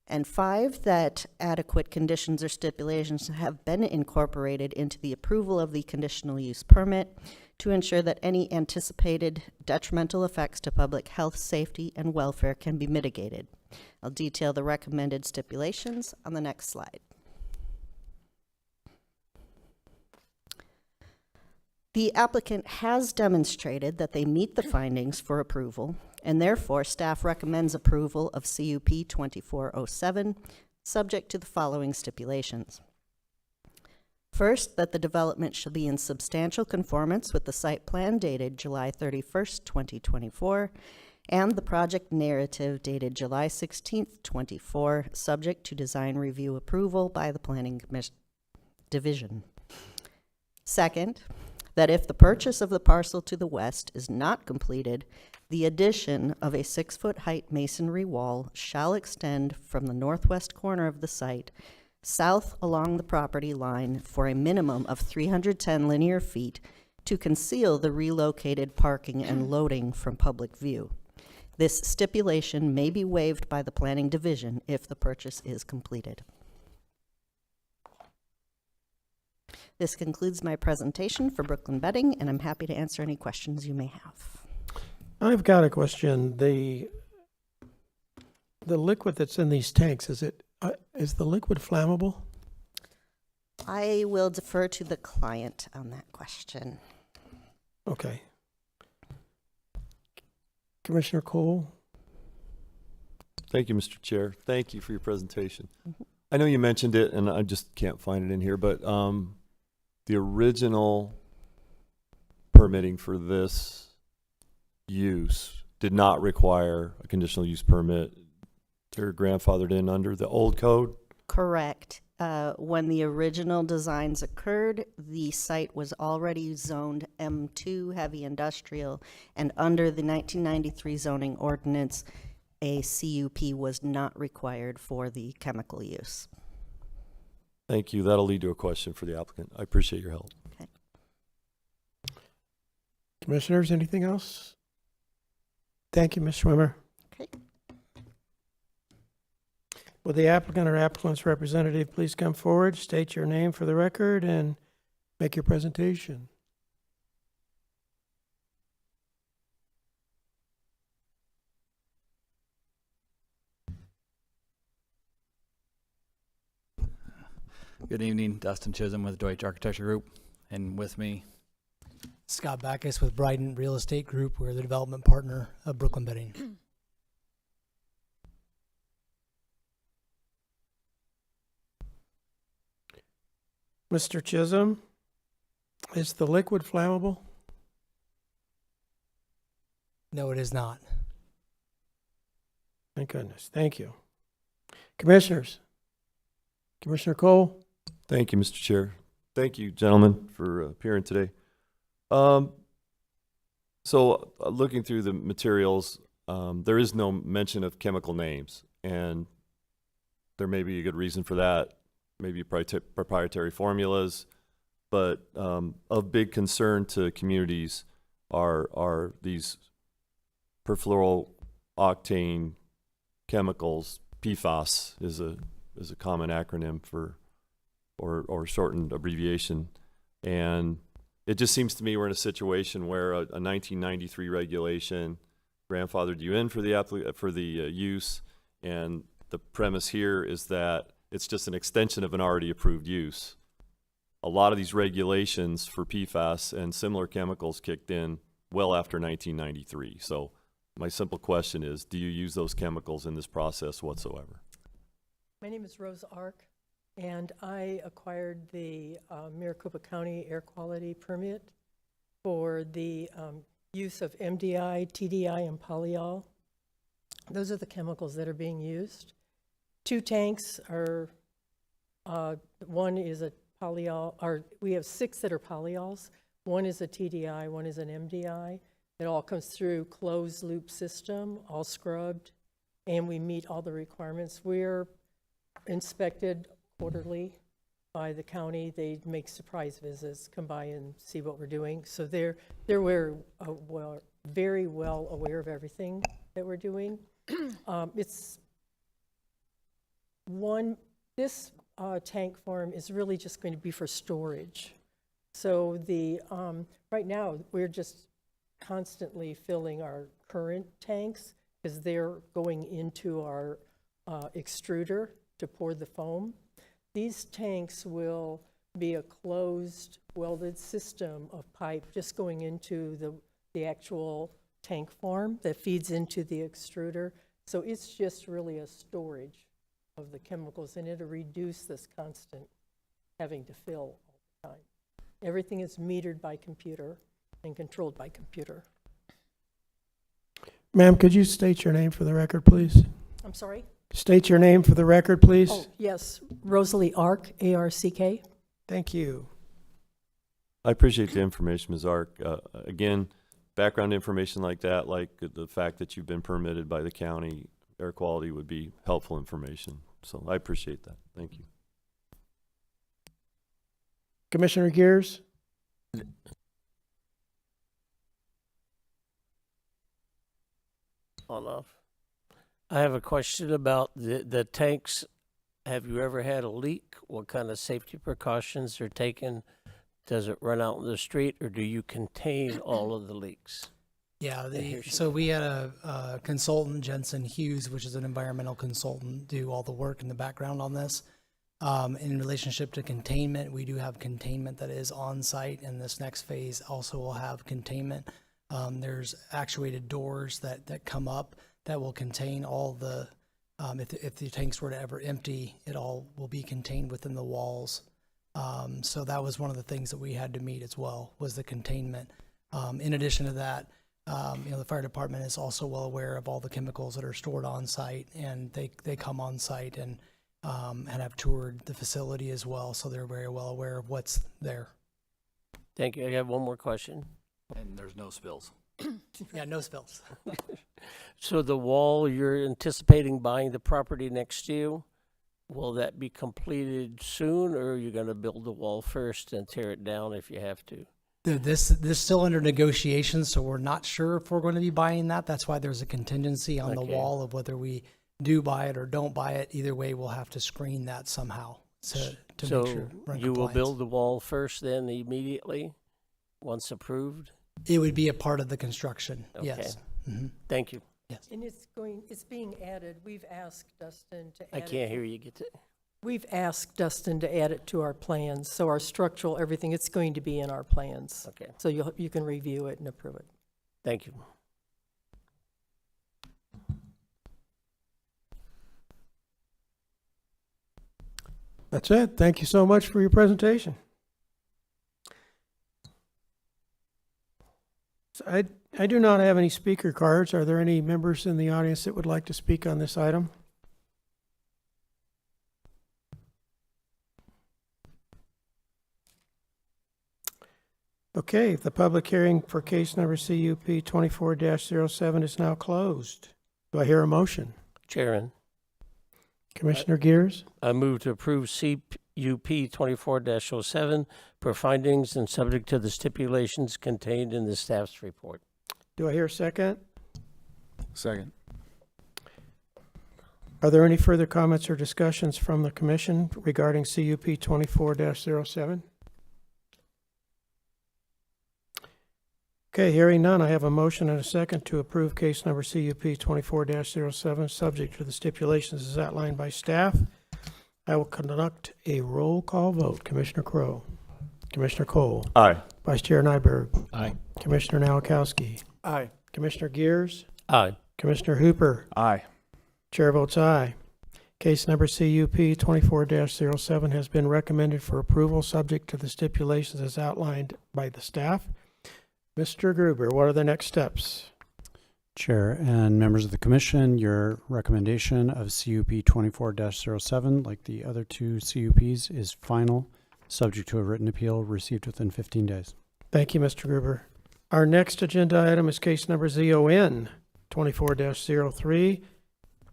And 5, that adequate conditions or stipulations have been incorporated into the approval of the conditional use permit to ensure that any anticipated detrimental effects to public health, safety, and welfare can be mitigated. I'll detail the recommended stipulations on the next slide. The applicant has demonstrated that they meet the findings for approval, and therefore staff recommends approval of CUP 2407, subject to the following stipulations. First, that the development shall be in substantial conformance with the site plan dated July 31st, 2024, and the project narrative dated July 16th, 24, subject to design review approval by the Planning Division. Second, that if the purchase of the parcel to the west is not completed, the addition of a 6-foot height masonry wall shall extend from the northwest corner of the site south along the property line for a minimum of 310 linear feet to conceal the relocated parking and loading from public view. This stipulation may be waived by the Planning Division if the purchase is completed. This concludes my presentation for Brooklyn Bedding, and I'm happy to answer any questions you may have. I've got a question. The liquid that's in these tanks, is the liquid flammable? I will defer to the client on that question. Okay. Commissioner Cole? Thank you, Mr. Chair. Thank you for your presentation. I know you mentioned it, and I just can't find it in here, but the original permitting for this use did not require a conditional use permit. They're grandfathered in under the old code? Correct. when the original designs occurred, the site was already zoned M2 heavy industrial, and under the 1993 zoning ordinance, a CUP was not required for the chemical use. Thank you. That'll lead to a question for the applicant. I appreciate your help. Commissioners, anything else? Thank you, Ms. Schwimmer. Okay. Will the applicant or applicant's representative please come forward, state your name for the record, and make your presentation? Good evening, Dustin Chisholm with Deutsche Architecture Group, and with me, Scott Backus with Bryden Real Estate Group. We're the development partner of Brooklyn Bedding. Mr. Chisholm, is the liquid flammable? No, it is not. Thank goodness. Thank you. Commissioners. Commissioner Cole? Thank you, Mr. Chair. Thank you, gentlemen, for appearing today. Looking through the materials, there is no mention of chemical names, and there may be a good reason for that, maybe proprietary formulas, but of big concern to communities are these perfluorooctane chemicals. PFAS is a common acronym for, or shortened abbreviation, and it just seems to me we're in a situation where a 1993 regulation grandfathered you in for the use, and the premise here is that it's just an extension of an already approved use. A lot of these regulations for PFAS and similar chemicals kicked in well after 1993. So my simple question is, do you use those chemicals in this process whatsoever? My name is Rose Ark, and I acquired the Maricopa County air quality permit for the use of MDI, TDI, and polyol. Those are the chemicals that are being used. 2 tanks are, one is a polyol, or we have 6 that are polyols. One is a TDI, one is an MDI. It all comes through closed loop system, all scrubbed, and we meet all the requirements. We're inspected quarterly by the county. They make surprise visits, come by and see what we're doing. So they're very well aware of everything that we're doing. This tank farm is really just going to be for storage. So right now we're just constantly filling our current tanks because they're going into our extruder to pour the foam. These tanks will be a closed welded system of pipe just going into the actual tank farm that feeds into the extruder. So it's just really a storage of the chemicals, and it'll reduce this constant having to fill all the time. Everything is metered by computer and controlled by computer. Ma'am, could you state your name for the record, please? I'm sorry? State your name for the record, please. Oh, yes, Rosalie Ark, A-R-C-K. Thank you. I appreciate the information, Ms. Ark. Again, background information like that, like the fact that you've been permitted by the county, air quality would be helpful information. So I appreciate that. Thank you. Commissioner Gears? On off. I have a question about the tanks. Have you ever had a leak? What kind of safety precautions are taken? Does it run out in the street, or do you contain all of the leaks? Yeah, so we had a consultant, Jensen Hughes, which is an environmental consultant, do all the work in the background on this. In relationship to containment, we do have containment that is on site, and this next phase also will have containment. There's actuated doors that come up that will contain all the, if the tanks were to ever empty, it all will be contained within the walls. So that was one of the things that we had to meet as well, was the containment. In addition to that, the fire department is also well aware of all the chemicals that are stored on site, and they come on site and and have toured the facility as well, so they're very well aware of what's there. Thank you. I have one more question. And there's no spills. Yeah, no spills. So the wall, you're anticipating buying the property next to you? Will that be completed soon, or are you going to build the wall first and tear it down if you have to? This is still under negotiation, so we're not sure if we're going to be buying that. That's why there's a contingency on the Okay. wall of whether we do buy it or don't buy it. Either way, we'll have to screen that somehow to So make sure we're in you will compliance. build the wall first, then immediately, once approved? It would be a part of the construction, Okay. yes. Mhm. Thank you. Yes. And it's being added. We've asked Dustin to add I it. can't hear you. Get to. We've asked Dustin to add it to our plans, so our structural, everything, it's going to be in our plans. Okay. So you can review it and approve it. Thank you. That's it. Thank you so much for your presentation. So I do not have any speaker cards. Are there any members in the audience that would like to speak on this item? Okay, the public hearing for case number CUP 24-07 is now closed. Do I hear a motion? Chairman, Commissioner Gears? I move to approve CUP 24-07 per findings and subject to the stipulations contained in the staff's report. Do I hear a second? Second. Are there any further comments or discussions from the commission regarding CUP 24-07? Okay, hearing none, I have a motion and a second to approve case number CUP 24-07, subject to the stipulations as outlined by staff. I will conduct a roll call vote. Commissioner Crowe. Commissioner Cole. Aye. Vice Chair Nyberg. Aye. Commissioner Nowakowski. Aye. Commissioner Gears. Aye. Commissioner Hooper. Aye. Chair votes aye. Case number CUP 24-07 has been recommended for approval, subject to the stipulations as outlined by the staff. Mr. Gruber, what are the next steps? Chair and members of the commission, your recommendation of CUP 24-07, like the other two CUPs, is final, subject to a written appeal received within 15 days. Thank you, Mr. Gruber. Our next agenda item is case number ZON 24-03.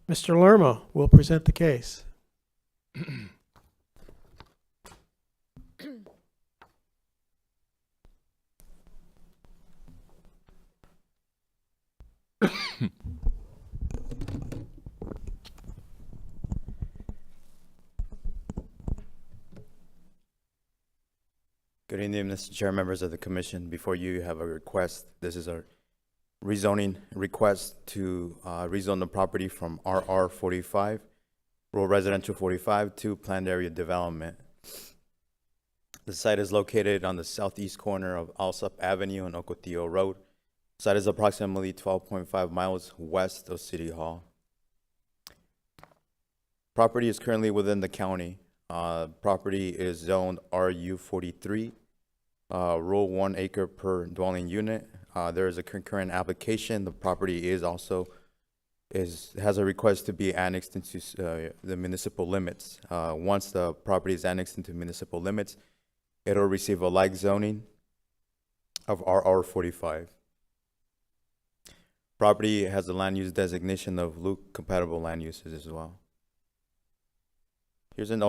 Mr. Lerma will present the case. Good evening, Mr. Chair, members of the commission. Before you have a request, this is a rezoning request to rezone the property from RR 45, rural residential 45, to planned area development. The site is located on the southeast corner of Alsop Avenue and Ocotillo Road. The site is approximately 12.5 miles west of City Hall. Property is currently within the county. Property is zoned RU 43, rural 1 acre per dwelling unit. There is a concurrent application. The property is also has a request to be annexed into the municipal limits. Once the property is annexed into municipal limits, it'll receive a like zoning of RR 45. Property has a land use designation of Luke compatible land uses as well. Here's an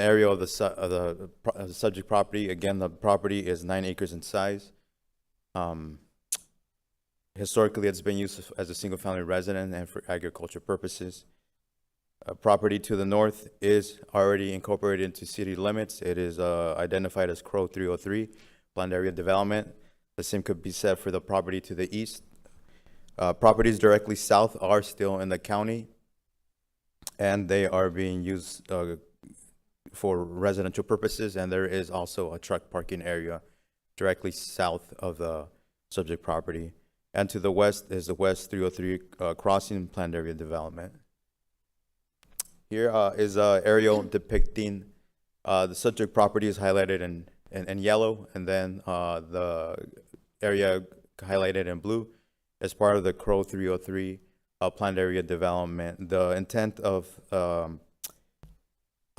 area of the subject property. Again, the property is 9 acres in size. Historically, it's been used as a single-family residence and for agriculture purposes. Property to the north is already incorporated into city limits. It is identified as Crow 303, planned area development. The same could be said for the property to the east. Properties directly south are still in the county, and they are being used for residential purposes, and there is also a truck parking area directly south of the subject property. And to the west is the West 303 crossing planned area development. Here is an aerial depicting the subject property is highlighted in yellow, and then the area highlighted in blue as part of the Crow 303 planned area development. The intent of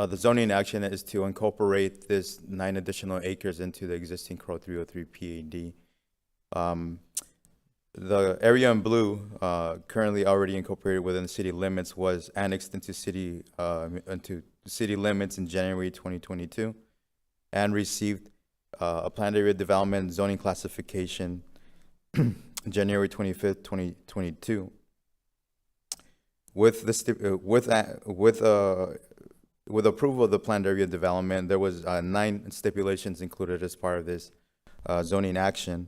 the zoning action is to incorporate this 9 additional acres into the existing Crow 303 PAD. The area in blue, currently already incorporated within the city limits, was annexed into city limits in January 2022, and received a planned area development zoning classification January 25th, 2022. With approval of the planned area development, there was 9 stipulations included as part of this zoning action.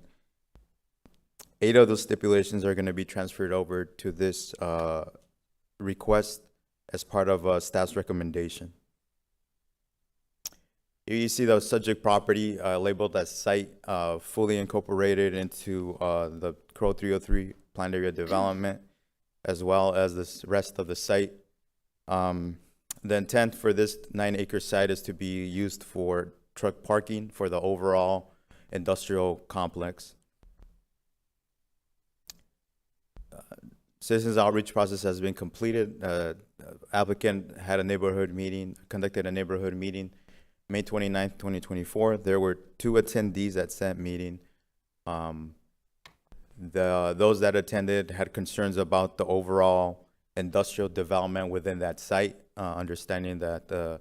8 of those stipulations are going to be transferred over to this request as part of staff's recommendation. Here you see the subject property labeled as site, fully incorporated into the Crow 303 planned area development, as well as the rest of the site. The intent for this 9-acre site is to be used for truck parking for the overall industrial complex. Citizens outreach process has been completed. Applicant had a neighborhood meeting, conducted a neighborhood meeting May 29th, 2024. There were 2 attendees at said meeting. Those that attended had concerns about the overall industrial development within that site, understanding that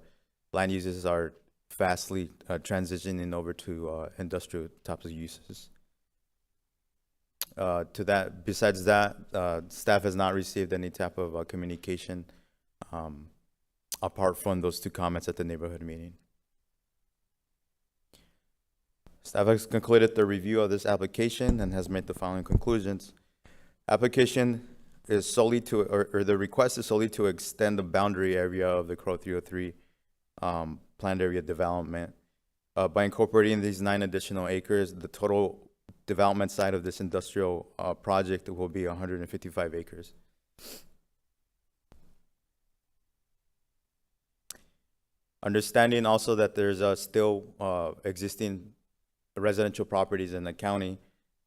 land uses are fastly transitioning over to industrial types of uses. Besides that, staff has not received any type of communication apart from those 2 comments at the neighborhood meeting. Staff has concluded the review of this application and has made the following conclusions. Application is solely to, or the request is solely to extend the boundary area of the Crow 303 planned area development. By incorporating these 9 additional acres, the total development site of this industrial project will be 155 acres. Understanding also that there's still existing residential properties in the county,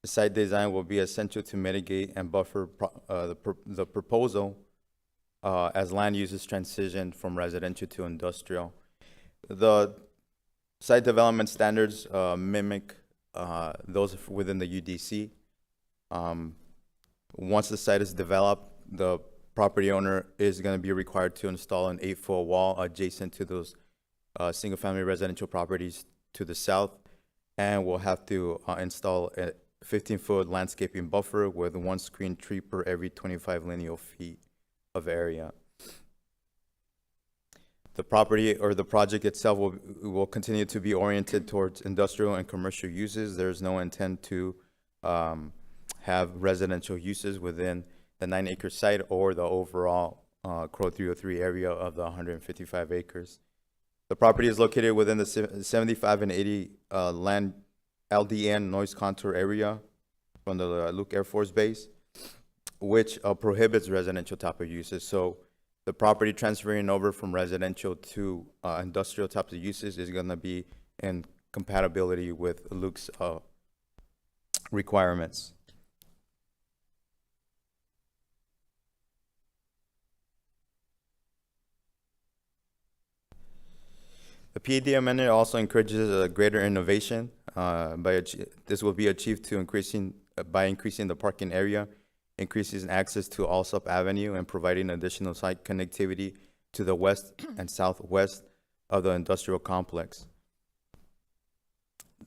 the site design will be essential to mitigate and buffer the proposal as land uses transition from residential to industrial. The site development standards mimic those within the UDC. Once the site is developed, the property owner is going to be required to install an 8-foot wall adjacent to those single-family residential properties to the south, and will have to install a 15-foot landscaping buffer with 1 screen tree per every 25 lineal feet of area. The property or the project itself will continue to be oriented towards industrial and commercial uses. There's no intent to have residential uses within the 9-acre site or the overall Crow 303 area of the 155 acres. The property is located within the 75 and 80 land LDN noise contour area from the Luke Air Force Base, which prohibits residential type of uses. So the property transferring over from residential to industrial types of uses is going to be in compatibility with Luke's requirements. The PAD amendment also encourages greater innovation. This will be achieved by increasing the parking area, increases access to Alsop Avenue, and providing additional site connectivity to the west and southwest of the industrial complex.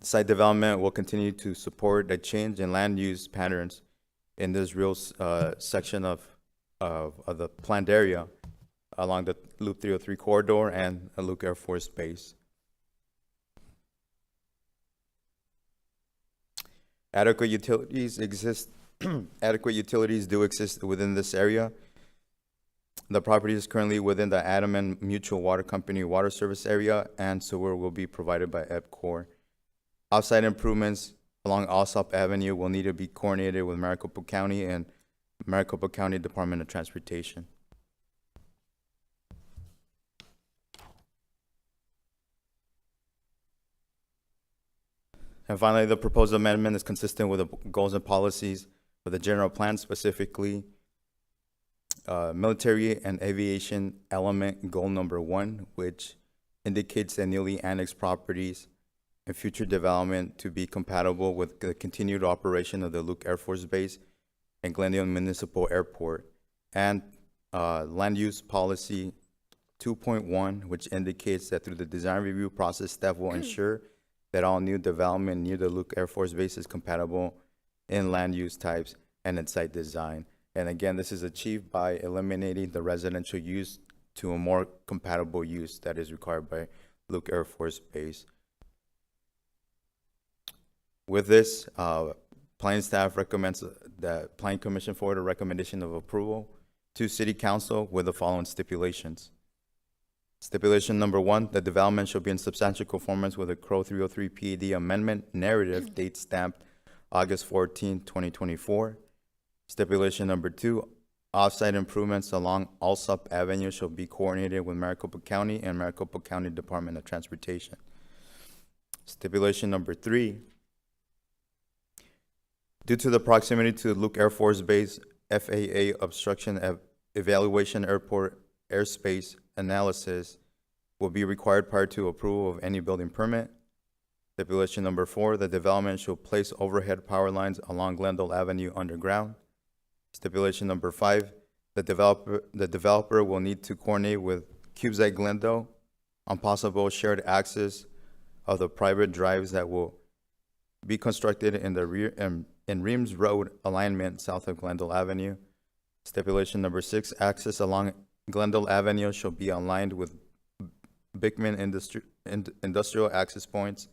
Site development will continue to support a change in land use patterns in this real section of the planned area along the Loop 303 corridor and a Luke Air Force Base. Adequate utilities exist. Adequate utilities do exist within this area. The property is currently within the Adam Mutual Water Company water service area, and sewer will be provided by EPCOR. Outside improvements along Alsop Avenue will need to be coordinated with Maricopa County and Maricopa County Department of Transportation. And finally, the proposed amendment is consistent with the goals and policies of the general plan, specifically military and aviation element goal number 1, which indicates that newly annexed properties and future development to be compatible with the continued operation of the Luke Air Force Base and Glendale Municipal Airport, and Land Use Policy 2.1, which indicates that through the design review process, staff will ensure that all new development near the Luke Air Force Base is compatible in land use types and in site design. And again, this is achieved by eliminating the residential use to a more compatible use that is required by Luke Air Force Base. With this, planning staff recommends that Planning Commission forward a recommendation of approval to City Council with the following stipulations. Stipulation number 1, the development shall be in substantial conformance with the CRO 303 PED amendment narrative date stamped August 14, 2024. Stipulation number 2, off-site improvements along Alsop Avenue shall be coordinated with Maricopa County and Maricopa County Department of Transportation. Stipulation number 3, due to the proximity to Luke Air Force Base, FAA obstruction evaluation airport airspace analysis will be required prior to approval of any building permit. Stipulation number 4, the development shall place overhead power lines along Glendale Avenue underground. Stipulation number 5, the developer will need to coordinate with CubeSat Glendale on possible shared access of the private drives that will be constructed in the rear in Reams Road alignment south of Glendale Avenue. Stipulation number 6, access along Glendale Avenue shall be aligned with Bickman industrial access points.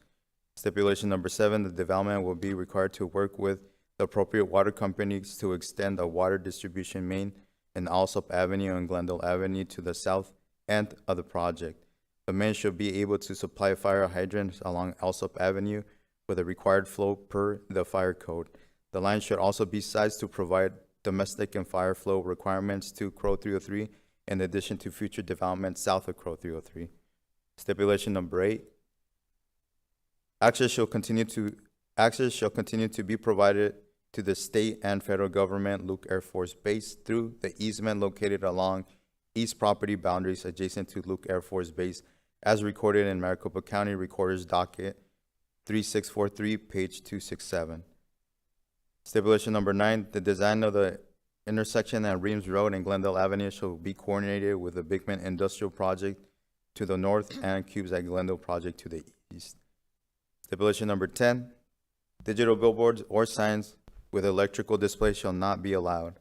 Stipulation number 7, the development will be required to work with the appropriate water companies to extend a water distribution main in Alsop Avenue and Glendale Avenue to the south end of the project. The main should be able to supply fire hydrants along Alsop Avenue with a required flow per the fire code. The line should also be sized to provide domestic and fire flow requirements to CRO 303 in addition to future development south of CRO 303. Stipulation number 8, access shall continue to be provided to the state and federal government Luke Air Force Base through the easement located along east property boundaries adjacent to Luke Air Force Base as recorded in Maricopa County Recorder's Docket 3643, page 267. Stipulation number 9, the design of the intersection at Reams Road and Glendale Avenue shall be coordinated with the Bickman Industrial Project to the north and CubeSat Glendale Project to the east. Stipulation number 10, digital billboards or signs with electrical display shall not be allowed.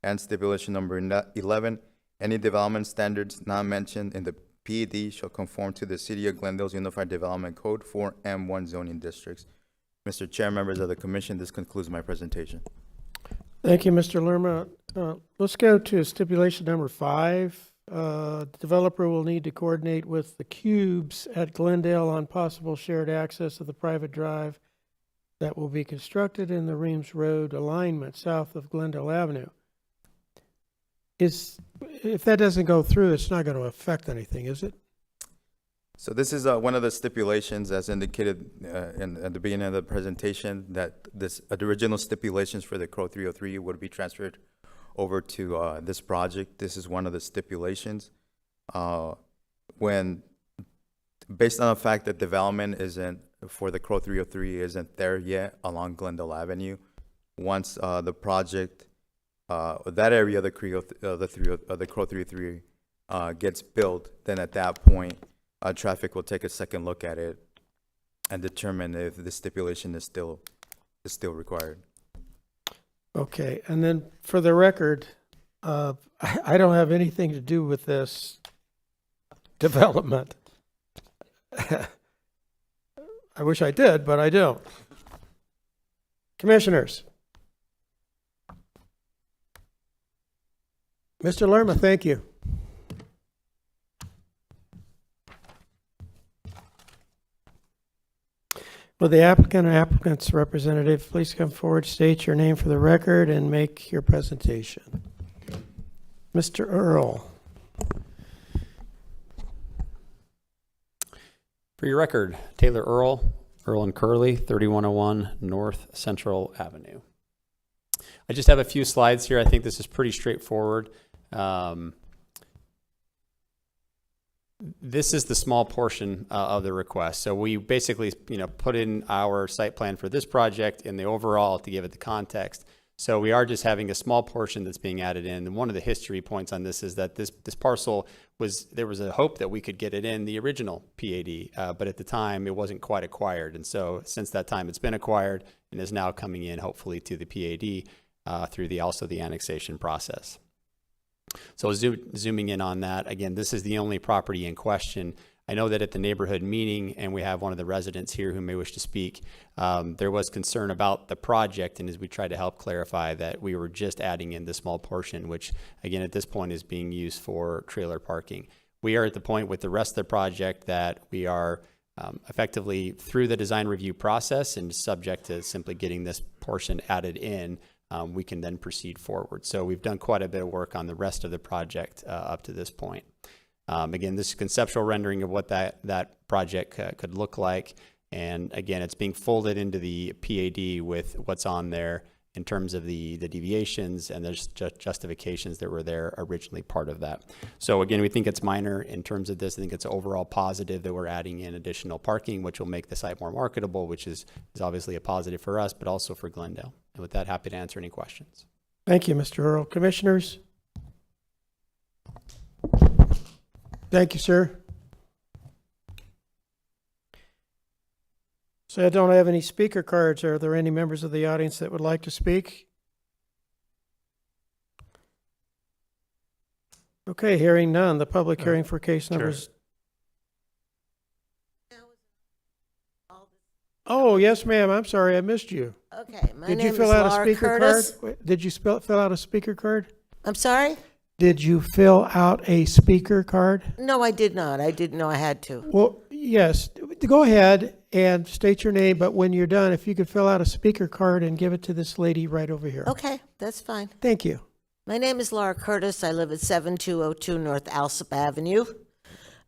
And stipulation number 11, any development standards not mentioned in the PED shall conform to the City of Glendale's Unified Development Code for M1 zoning districts. Mr. Chair, members of the Commission, this concludes my presentation. Thank you, Mr. Lerma. Let's go to stipulation number 5. The developer will need to coordinate with the cubes at Glendale on possible shared access of the private drive that will be constructed in the Reams Road alignment south of Glendale Avenue. If that doesn't go through, it's not going to affect anything, is it? So this is one of the stipulations as indicated at the beginning of the presentation, that the original stipulations for the CRO 303 would be transferred over to this project. This is one of the stipulations. When, based on the fact that development isn't, for the CRO 303 isn't there yet along Glendale Avenue, once the project, that area of the CRO 303 gets built, then at that point, traffic will take a second look at it and determine if the stipulation is still required. Okay, and then for the record, I don't have anything to do with this development. I wish I did, but I don't. Commissioners. Mr. Lerma, thank you. Will the applicant or applicant's representative please come forward, state your name for the record, and make your presentation. Mr. Earl. For your record, Taylor Earl and Curley, 3101 North Central Avenue. I just have a few slides here. I think this is pretty straightforward. This is the small portion of the request. So we basically, put in our site plan for this project in the overall to give it the context. So we are just having a small portion that's being added in. And one of the history points on this is that this parcel there was a hope that we could get it in the original PAD, but at the time it wasn't quite acquired. And so since that time it's been acquired and is now coming in hopefully to the PAD through also the annexation process. So zooming in on that, again, this is the only property in question. I know that at the neighborhood meeting, and we have one of the residents here who may wish to speak, there was concern about the project, and as we tried to help clarify that we were just adding in the small portion, which again at this point is being used for trailer parking. We are at the point with the rest of the project that we are effectively through the design review process and subject to simply getting this portion added in. We can then proceed forward. So we've done quite a bit of work on the rest of the project up to this point. Again, this is conceptual rendering of what that project could look like. And again, it's being folded into the PAD with what's on there in terms of the deviations and there's justifications that were there originally part of that. So again, we think it's minor in terms of this. I think it's overall positive that we're adding in additional parking, which will make the site more marketable, which is obviously a positive for us, but also for Glendale. And with that, happy to answer any questions. Thank you, Mr. Earl. Commissioners? Thank you, sir. So I don't have any speaker cards. Are there any members of the audience that would like to speak? Okay, hearing none. The public hearing for case numbers. Oh, yes, ma'am. I'm sorry. I missed you. Okay, my Did name you fill is out Laura a speaker Curtis. card? Did you fill out a speaker card? I'm sorry? Did you fill out a speaker card? No, I did not. I didn't know I had to. Well, yes. Go ahead and state your name, but when you're done, if you could fill out a speaker card and give it to this lady right over here. Okay, that's fine. Thank you. My name is Laura Curtis. I live at 7202 North Alsop Avenue.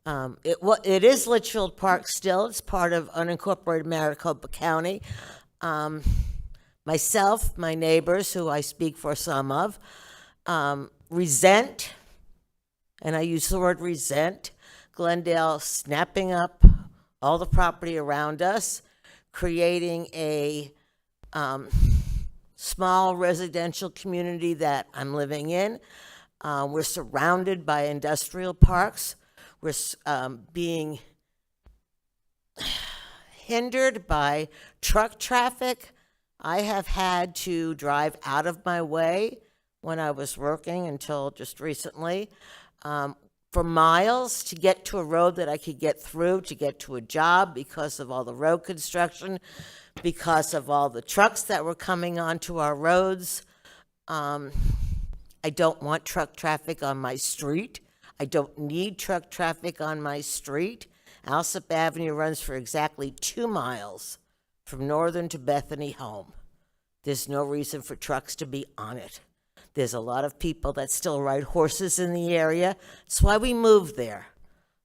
It is Litchfield Park still. It's part of unincorporated Maricopa County. Myself, my neighbors, who I speak for some of, resent, and I use the word resent, Glendale snapping up all the property around us, creating a small residential community that I'm living in. We're surrounded by industrial parks. We're being hindered by truck traffic. I have had to drive out of my way when I was working until just recently, for miles to get to a road that I could get through, to get to a job because of all the road construction, because of all the trucks that were coming onto our roads. I don't want truck traffic on my street. I don't need truck traffic on my street. Alsop Avenue runs for exactly 2 miles from Northern to Bethany home. There's no reason for trucks to be on it. There's a lot of people that still ride horses in the area. That's why we moved there,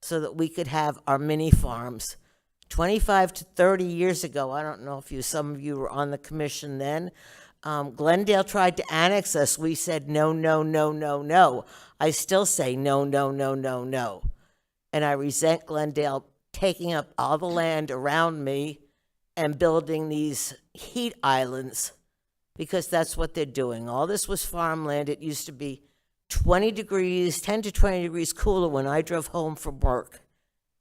so that we could have our mini farms. 25 to 30 years ago, I don't know if some of you were on the commission then, Glendale tried to annex us. We said no, no, no, no, no. I still say no, no, no, no, no. And I resent Glendale taking up all the land around me and building these heat islands, because that's what they're doing. All this was farmland. It used to be 10 to 20 degrees cooler when I drove home from work.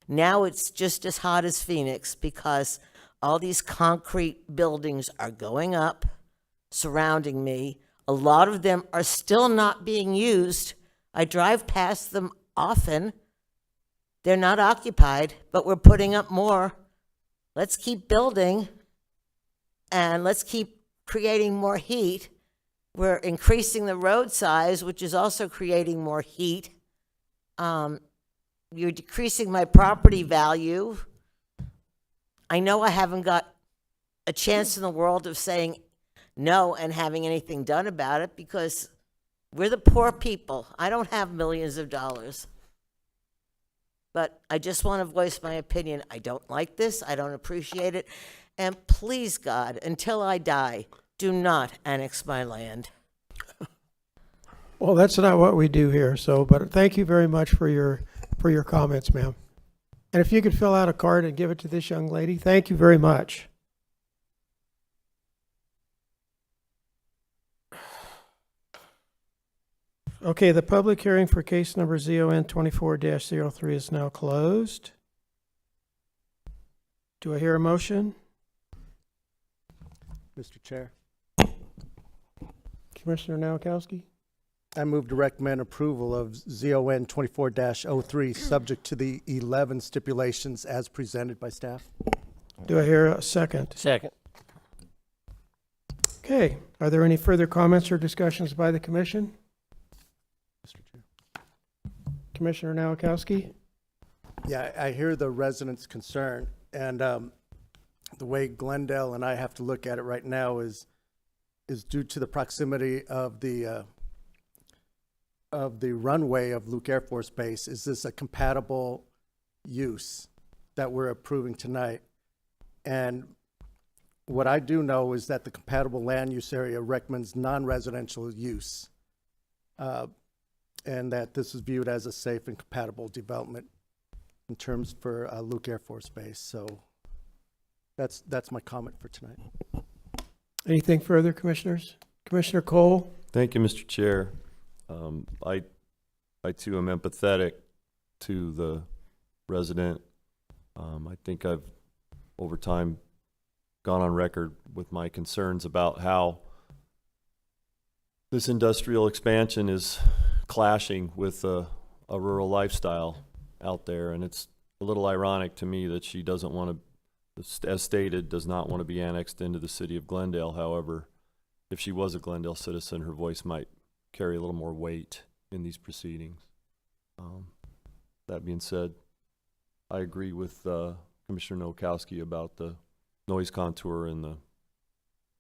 Now it's just as hot as Phoenix because all these concrete buildings are going up, surrounding me. A lot of them are still not being used. I drive past them often. They're not occupied, but we're putting up more. Let's keep building, and let's keep creating more heat. We're increasing the road size, which is also creating more heat. You're decreasing my property value. I know I haven't got a chance in the world of saying no and having anything done about it because we're the poor people. I don't have millions of dollars. But I just want to voice my opinion. I don't like this. I don't appreciate it. And please, God, until I die, do not annex my land. Well, that's not what we do here. But thank you very much for your for your comments, ma'am. And if you could fill out a card and give it to this young lady, thank you very much. Okay, the public hearing for case number ZON 24-03 is now closed. Do I hear a motion? Mr. Chair, Commissioner Nowakowski? I move to recommend approval of ZON 24-03, subject to the 11 stipulations as presented by staff. Do I hear a second? Second. Okay, are there any further comments or discussions by the commission? Mr. Chair. Commissioner Nowakowski? Yeah, I hear the residents' concern, and the way Glendale and I have to look at it right now is due to the proximity of the runway of Luke Air Force Base. Is this a compatible use that we're approving tonight? And what I do know is that the compatible land use area recommends non-residential use, and that this is viewed as a safe and compatible development in terms for Luke Air Force Base. So that's my comment for tonight. Anything further, commissioners? Commissioner Cole? Thank you, Mr. Chair. I too am empathetic to the resident. I think I've over time gone on record with my concerns about how this industrial expansion is clashing with a rural lifestyle out there, and it's a little ironic to me that she doesn't want to, as stated, does not want to be annexed into the city of Glendale. However, if she was a Glendale citizen, her voice might carry a little more weight in these proceedings. That being said, I agree with Commissioner Nowakowski about the noise contour and the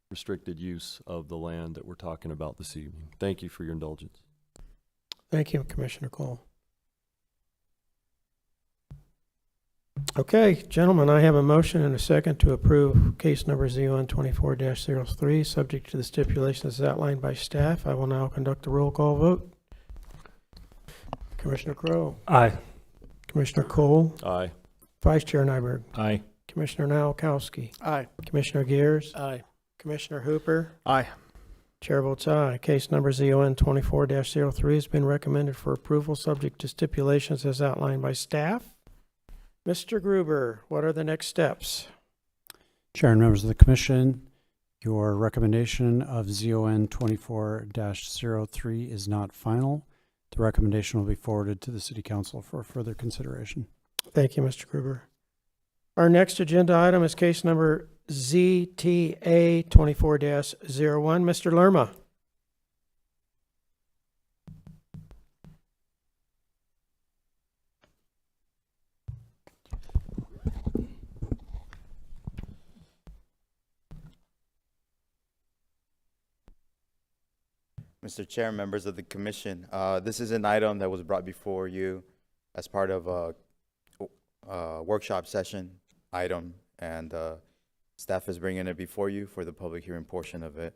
restricted use of the land that we're talking about this evening. Thank you for your indulgence. Thank you, Commissioner Cole. Okay, gentlemen, I have a motion and a second to approve case number ZON 24-03, subject to the stipulations outlined by staff. I will now conduct the roll call vote. Commissioner Crowe? Aye. Commissioner Cole? Aye. Vice Chair Nyberg? Aye. Commissioner Nowakowski? Aye. Commissioner Gears? Aye. Commissioner Hooper? Aye. Chair votes aye. Case number ZON 24-03 has been recommended for approval, subject to stipulations as outlined by staff. Mr. Gruber, what are the next steps? Chair and members of the commission, your recommendation of ZON 24-03 is not final. The recommendation will be forwarded to the City Council for further consideration. Thank you, Mr. Gruber. Our next agenda item is case number ZTA 24-01. Mr. Lerma. Mr. Chair, members of the commission, this is an item that was brought before you as part of a workshop session item, and staff is bringing it before you for the public hearing portion of it.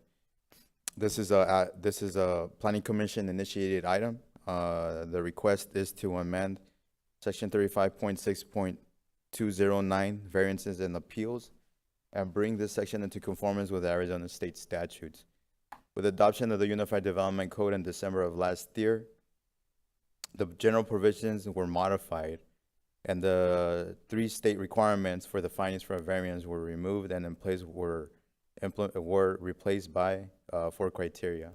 This is a planning commission initiated item. The request is to amend section 35.6.209 variances and appeals and bring this section into conformance with Arizona state statutes. With adoption of the Unified Development Code in December of last year, the general provisions were modified, and the 3 state requirements for the findings for a variance were removed, and in place were replaced by 4 criteria.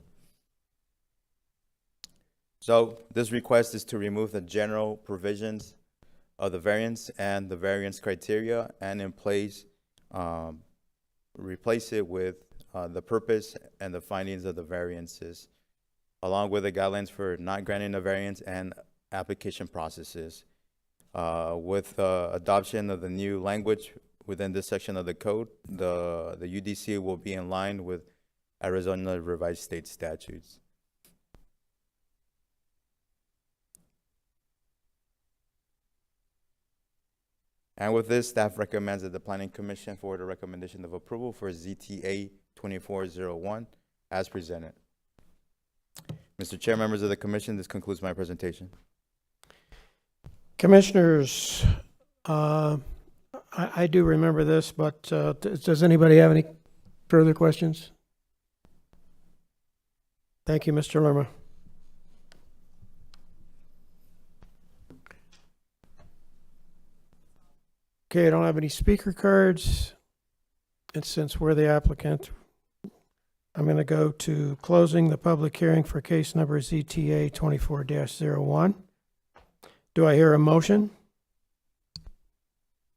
So this request is to remove the general provisions of the variance and the variance criteria, and in place replace it with the purpose and the findings of the variances, along with the guidelines for not granting a variance and application processes. With adoption of the new language within this section of the code, the UDC will be in line with Arizona revised state statutes. And with this, staff recommends that the Planning Commission forward a recommendation of approval for ZTA 2401 as presented. Mr. Chair, members of the commission, this concludes my presentation. Commissioners, I do remember this, but does anybody have any further questions? Thank you, Mr. Lerma. Okay, I don't have any speaker cards. And since we're the applicant, I'm going to go to closing the public hearing for case number ZTA 24-01. Do I hear a motion?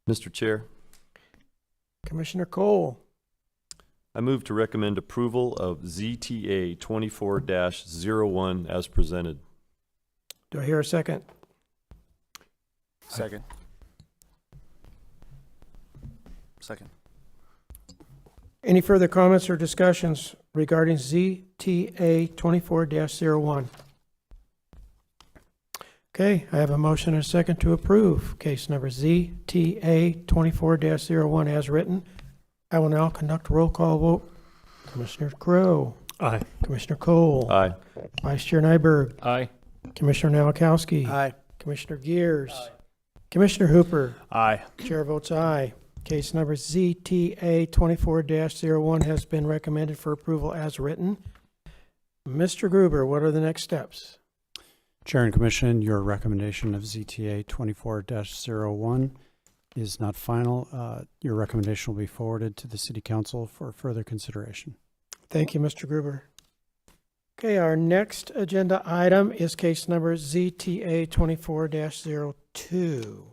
Mr. Chair, Commissioner Cole. I move to recommend approval of ZTA 24-01 as presented. Do I hear a second? Second. Second. Any further comments or discussions regarding ZTA 24-01? Okay, I have a motion and a second to approve case number ZTA 24-01 as written. I will now conduct a roll call vote. Commissioner Crowe. Aye. Commissioner Cole. Aye. Vice Chair Nyberg. Aye. Commissioner Nowakowski. Aye. Commissioner Gears. Commissioner Hooper. Aye. Chair votes aye. Case number ZTA 24-01 has been recommended for approval as written. Mr. Gruber, what are the next steps? Chair and Commission, your recommendation of ZTA 24-01 is not final. Your recommendation will be forwarded to the City Council for further consideration. Thank you, Mr. Gruber. Okay, our next agenda item is case number ZTA 24-02.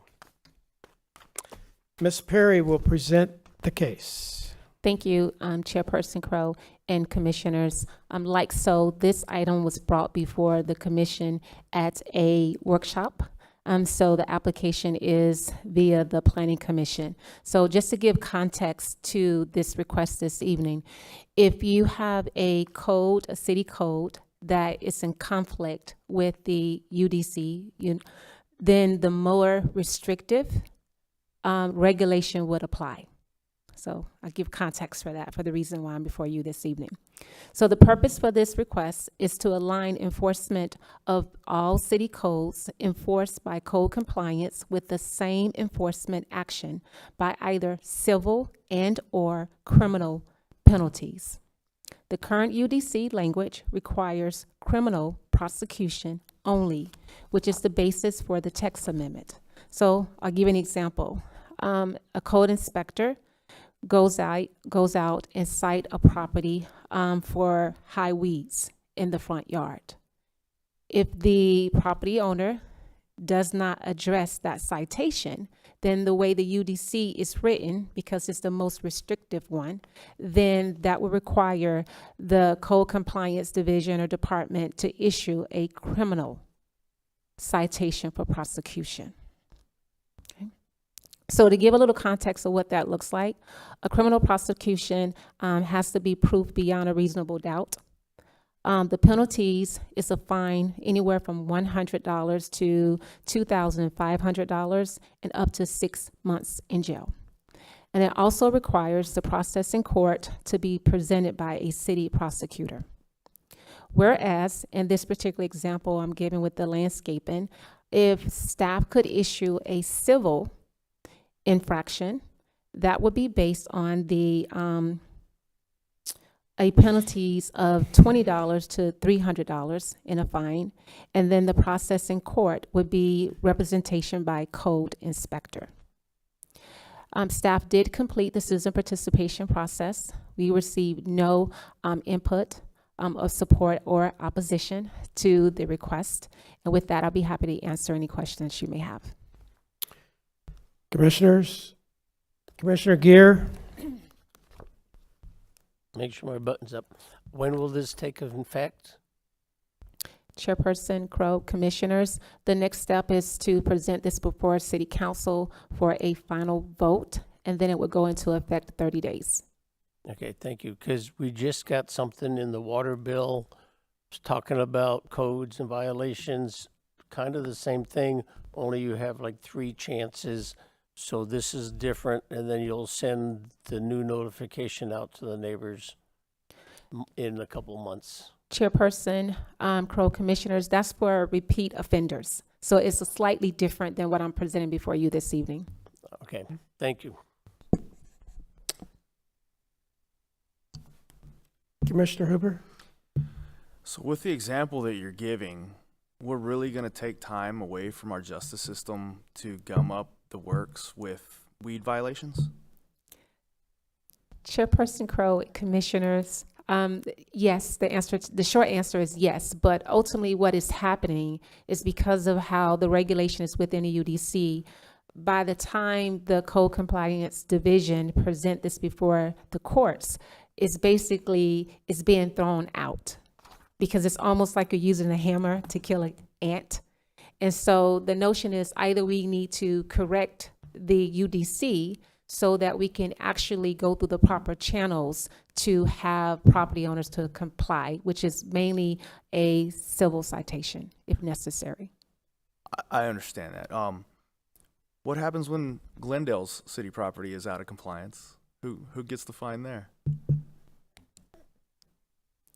Ms. Perry will present the case. Thank you, Chairperson Crowe and Commissioners. Like so, this item was brought before the Commission at a workshop. So the application is via the Planning Commission. So just to give context to this request this evening, if you have a code, a city code, that is in conflict with the UDC, then the more restrictive regulation would apply. So I'll give context for that, for the reason why I'm before you this evening. So the purpose for this request is to align enforcement of all city codes enforced by code compliance with the same enforcement action by either civil and or criminal penalties. The current UDC language requires criminal prosecution only, which is the basis for the text amendment. So I'll give an example. A code inspector goes out and cite a property for high weeds in the front yard. If the property owner does not address that citation, then the way the UDC is written, because it's the most restrictive one, then that would require the Code Compliance Division or Department to issue a criminal citation for prosecution. So to give a little context of what that looks like, a criminal prosecution has to be proof beyond a reasonable doubt. The penalties is a fine anywhere from $100 to $2,500 and up to 6 months in jail. And it also requires the process in court to be presented by a city prosecutor. Whereas, in this particular example I'm giving with the landscaping, if staff could issue a civil infraction, that would be based on the a penalties of $20 to $300 in a fine, and then the process in court would be representation by code inspector. Staff did complete the citizen participation process. We received no input of support or opposition to the request, and with that, I'll be happy to answer any questions you may have. Commissioners, Commissioner Gear. Make sure my button's up. When will this take effect? Chairperson Crowe, Commissioners, the next step is to present this before City Council for a final vote, and then it would go into effect 30 days. Okay, thank you. Because we just got something in the water bill talking about codes and violations, kind of the same thing, only you have like 3 chances. So this is different, and then you'll send the new notification out to the neighbors in a couple months. Chairperson Crowe, Commissioners, that's for repeat offenders. So it's slightly different than what I'm presenting before you this evening. Okay, thank you. Commissioner Hooper? So with the example that you're giving, we're really going to take time away from our justice system to gum up the works with weed violations? Chairperson Crow, commissioners, yes, the short answer is yes, but ultimately what is happening is because of how the regulation is within the UDC, by the time the Code Compliance Division present this before the courts, it's being thrown out because it's almost like you're using a hammer to kill an ant. And so the notion is either we need to correct the UDC so that we can actually go through the proper channels to have property owners to comply, which is mainly a civil citation if necessary. I understand that. What happens when Glendale's city property is out of compliance? Who gets the fine there?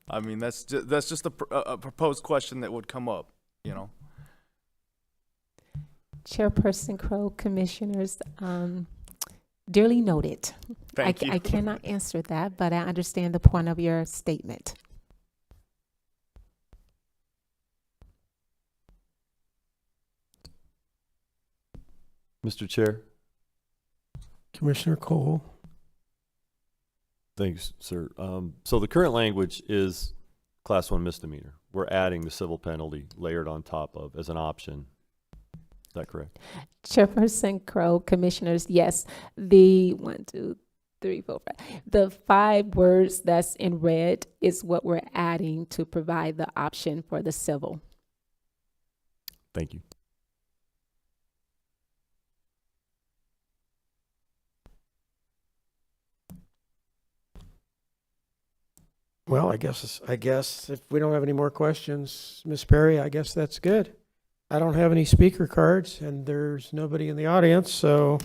I mean, that's just a proposed question that would come up, you know. Chairperson Crow, commissioners, dearly noted. Thank you. I cannot answer that, but I understand the point of your statement. Mr. Chair. Commissioner Cole? Thanks, sir. So the current language is Class 1 misdemeanor. We're adding the civil penalty layered on top of as an option. Is that correct? Chairperson Crow, commissioners, yes. The 1, 2, 3, 4, 5. The 5 words that's in red is what we're adding to provide the option for the civil. Thank you. Well, I guess if we don't have any more questions, Ms. Perry, I guess that's good. I don't have any speaker cards and there's nobody in the audience, so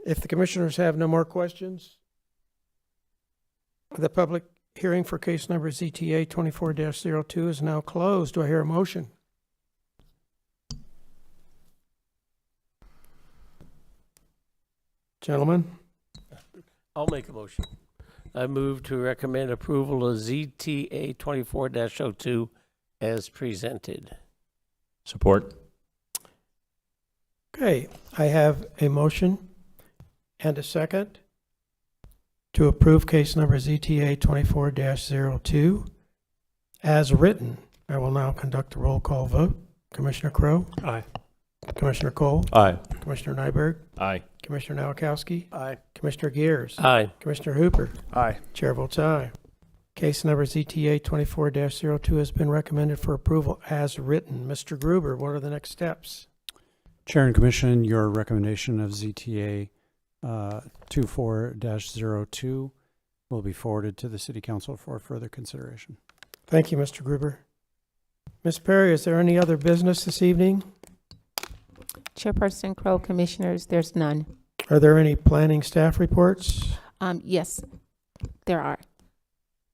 if the commissioners have no more questions, the public hearing for case number ZTA 24-02 is now closed. Do I hear a motion? Gentlemen? I'll make a motion. I move to recommend approval of ZTA 24-02 as presented. Support. Okay, I have a motion and a second to approve case number ZTA 24-02 as written. I will now conduct a roll call vote. Commissioner Crow? Aye. Commissioner Cole? Aye. Commissioner Nyberg? Aye. Commissioner Nowakowski? Aye. Commissioner Gears? Aye. Commissioner Hooper? Aye. Chair votes aye. Case number ZTA 24-02 has been recommended for approval as written. Mr. Gruber, what are the next steps? Chair and Commission, your recommendation of ZTA 24-02 will be forwarded to the City Council for further consideration. Thank you, Mr. Gruber. Ms. Perry, is there any other business this evening? Chairperson Crow, commissioners, there's none. Are there any planning staff reports? Yes, there are.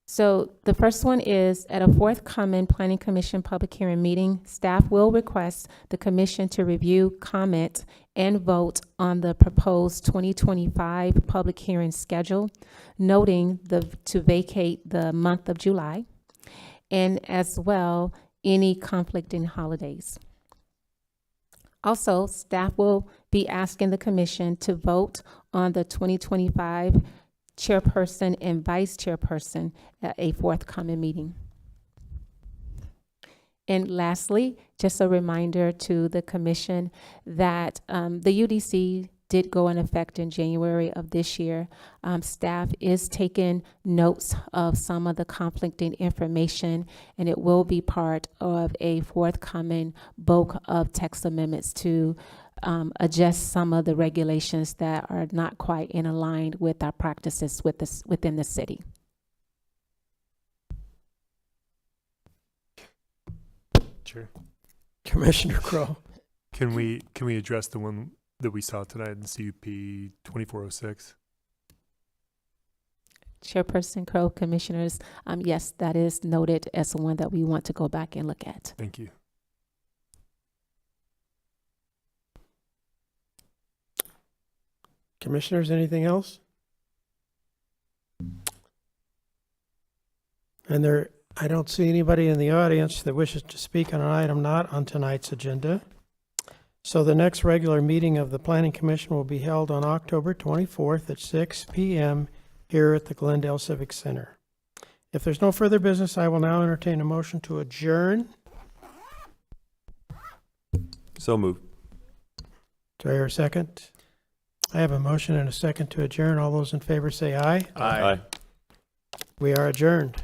So the first one is at a forthcoming Planning Commission public hearing meeting, staff will request the commission to review, comment, and vote on the proposed 2025 public hearing schedule, noting to vacate the month of July, and as well any conflicting holidays. Also, staff will be asking the commission to vote on the 2025 chairperson and vice chairperson at a forthcoming meeting. And lastly, just a reminder to the commission that the UDC did go in effect in January of this year. Staff is taking notes of some of the conflicting information, and it will be part of a forthcoming bulk of text amendments to adjust some of the regulations that are not quite in aligned with our practices within the city. Sure. Commissioner Crow. Can we address the one that we saw tonight in CUP 2406? Chairperson Crow, commissioners, yes, that is noted as one that we want to go back and look at. Thank you. Commissioners, anything else? And I don't see anybody in the audience that wishes to speak on an item not on tonight's agenda. So the next regular meeting of the Planning Commission will be held on October 24th at 6 p.m. here at the Glendale Civic Center. If there's no further business, I will now entertain a motion to adjourn. So moved. Do I hear a second? I have a motion and a second to adjourn. All those in favor say aye. Aye. We are adjourned.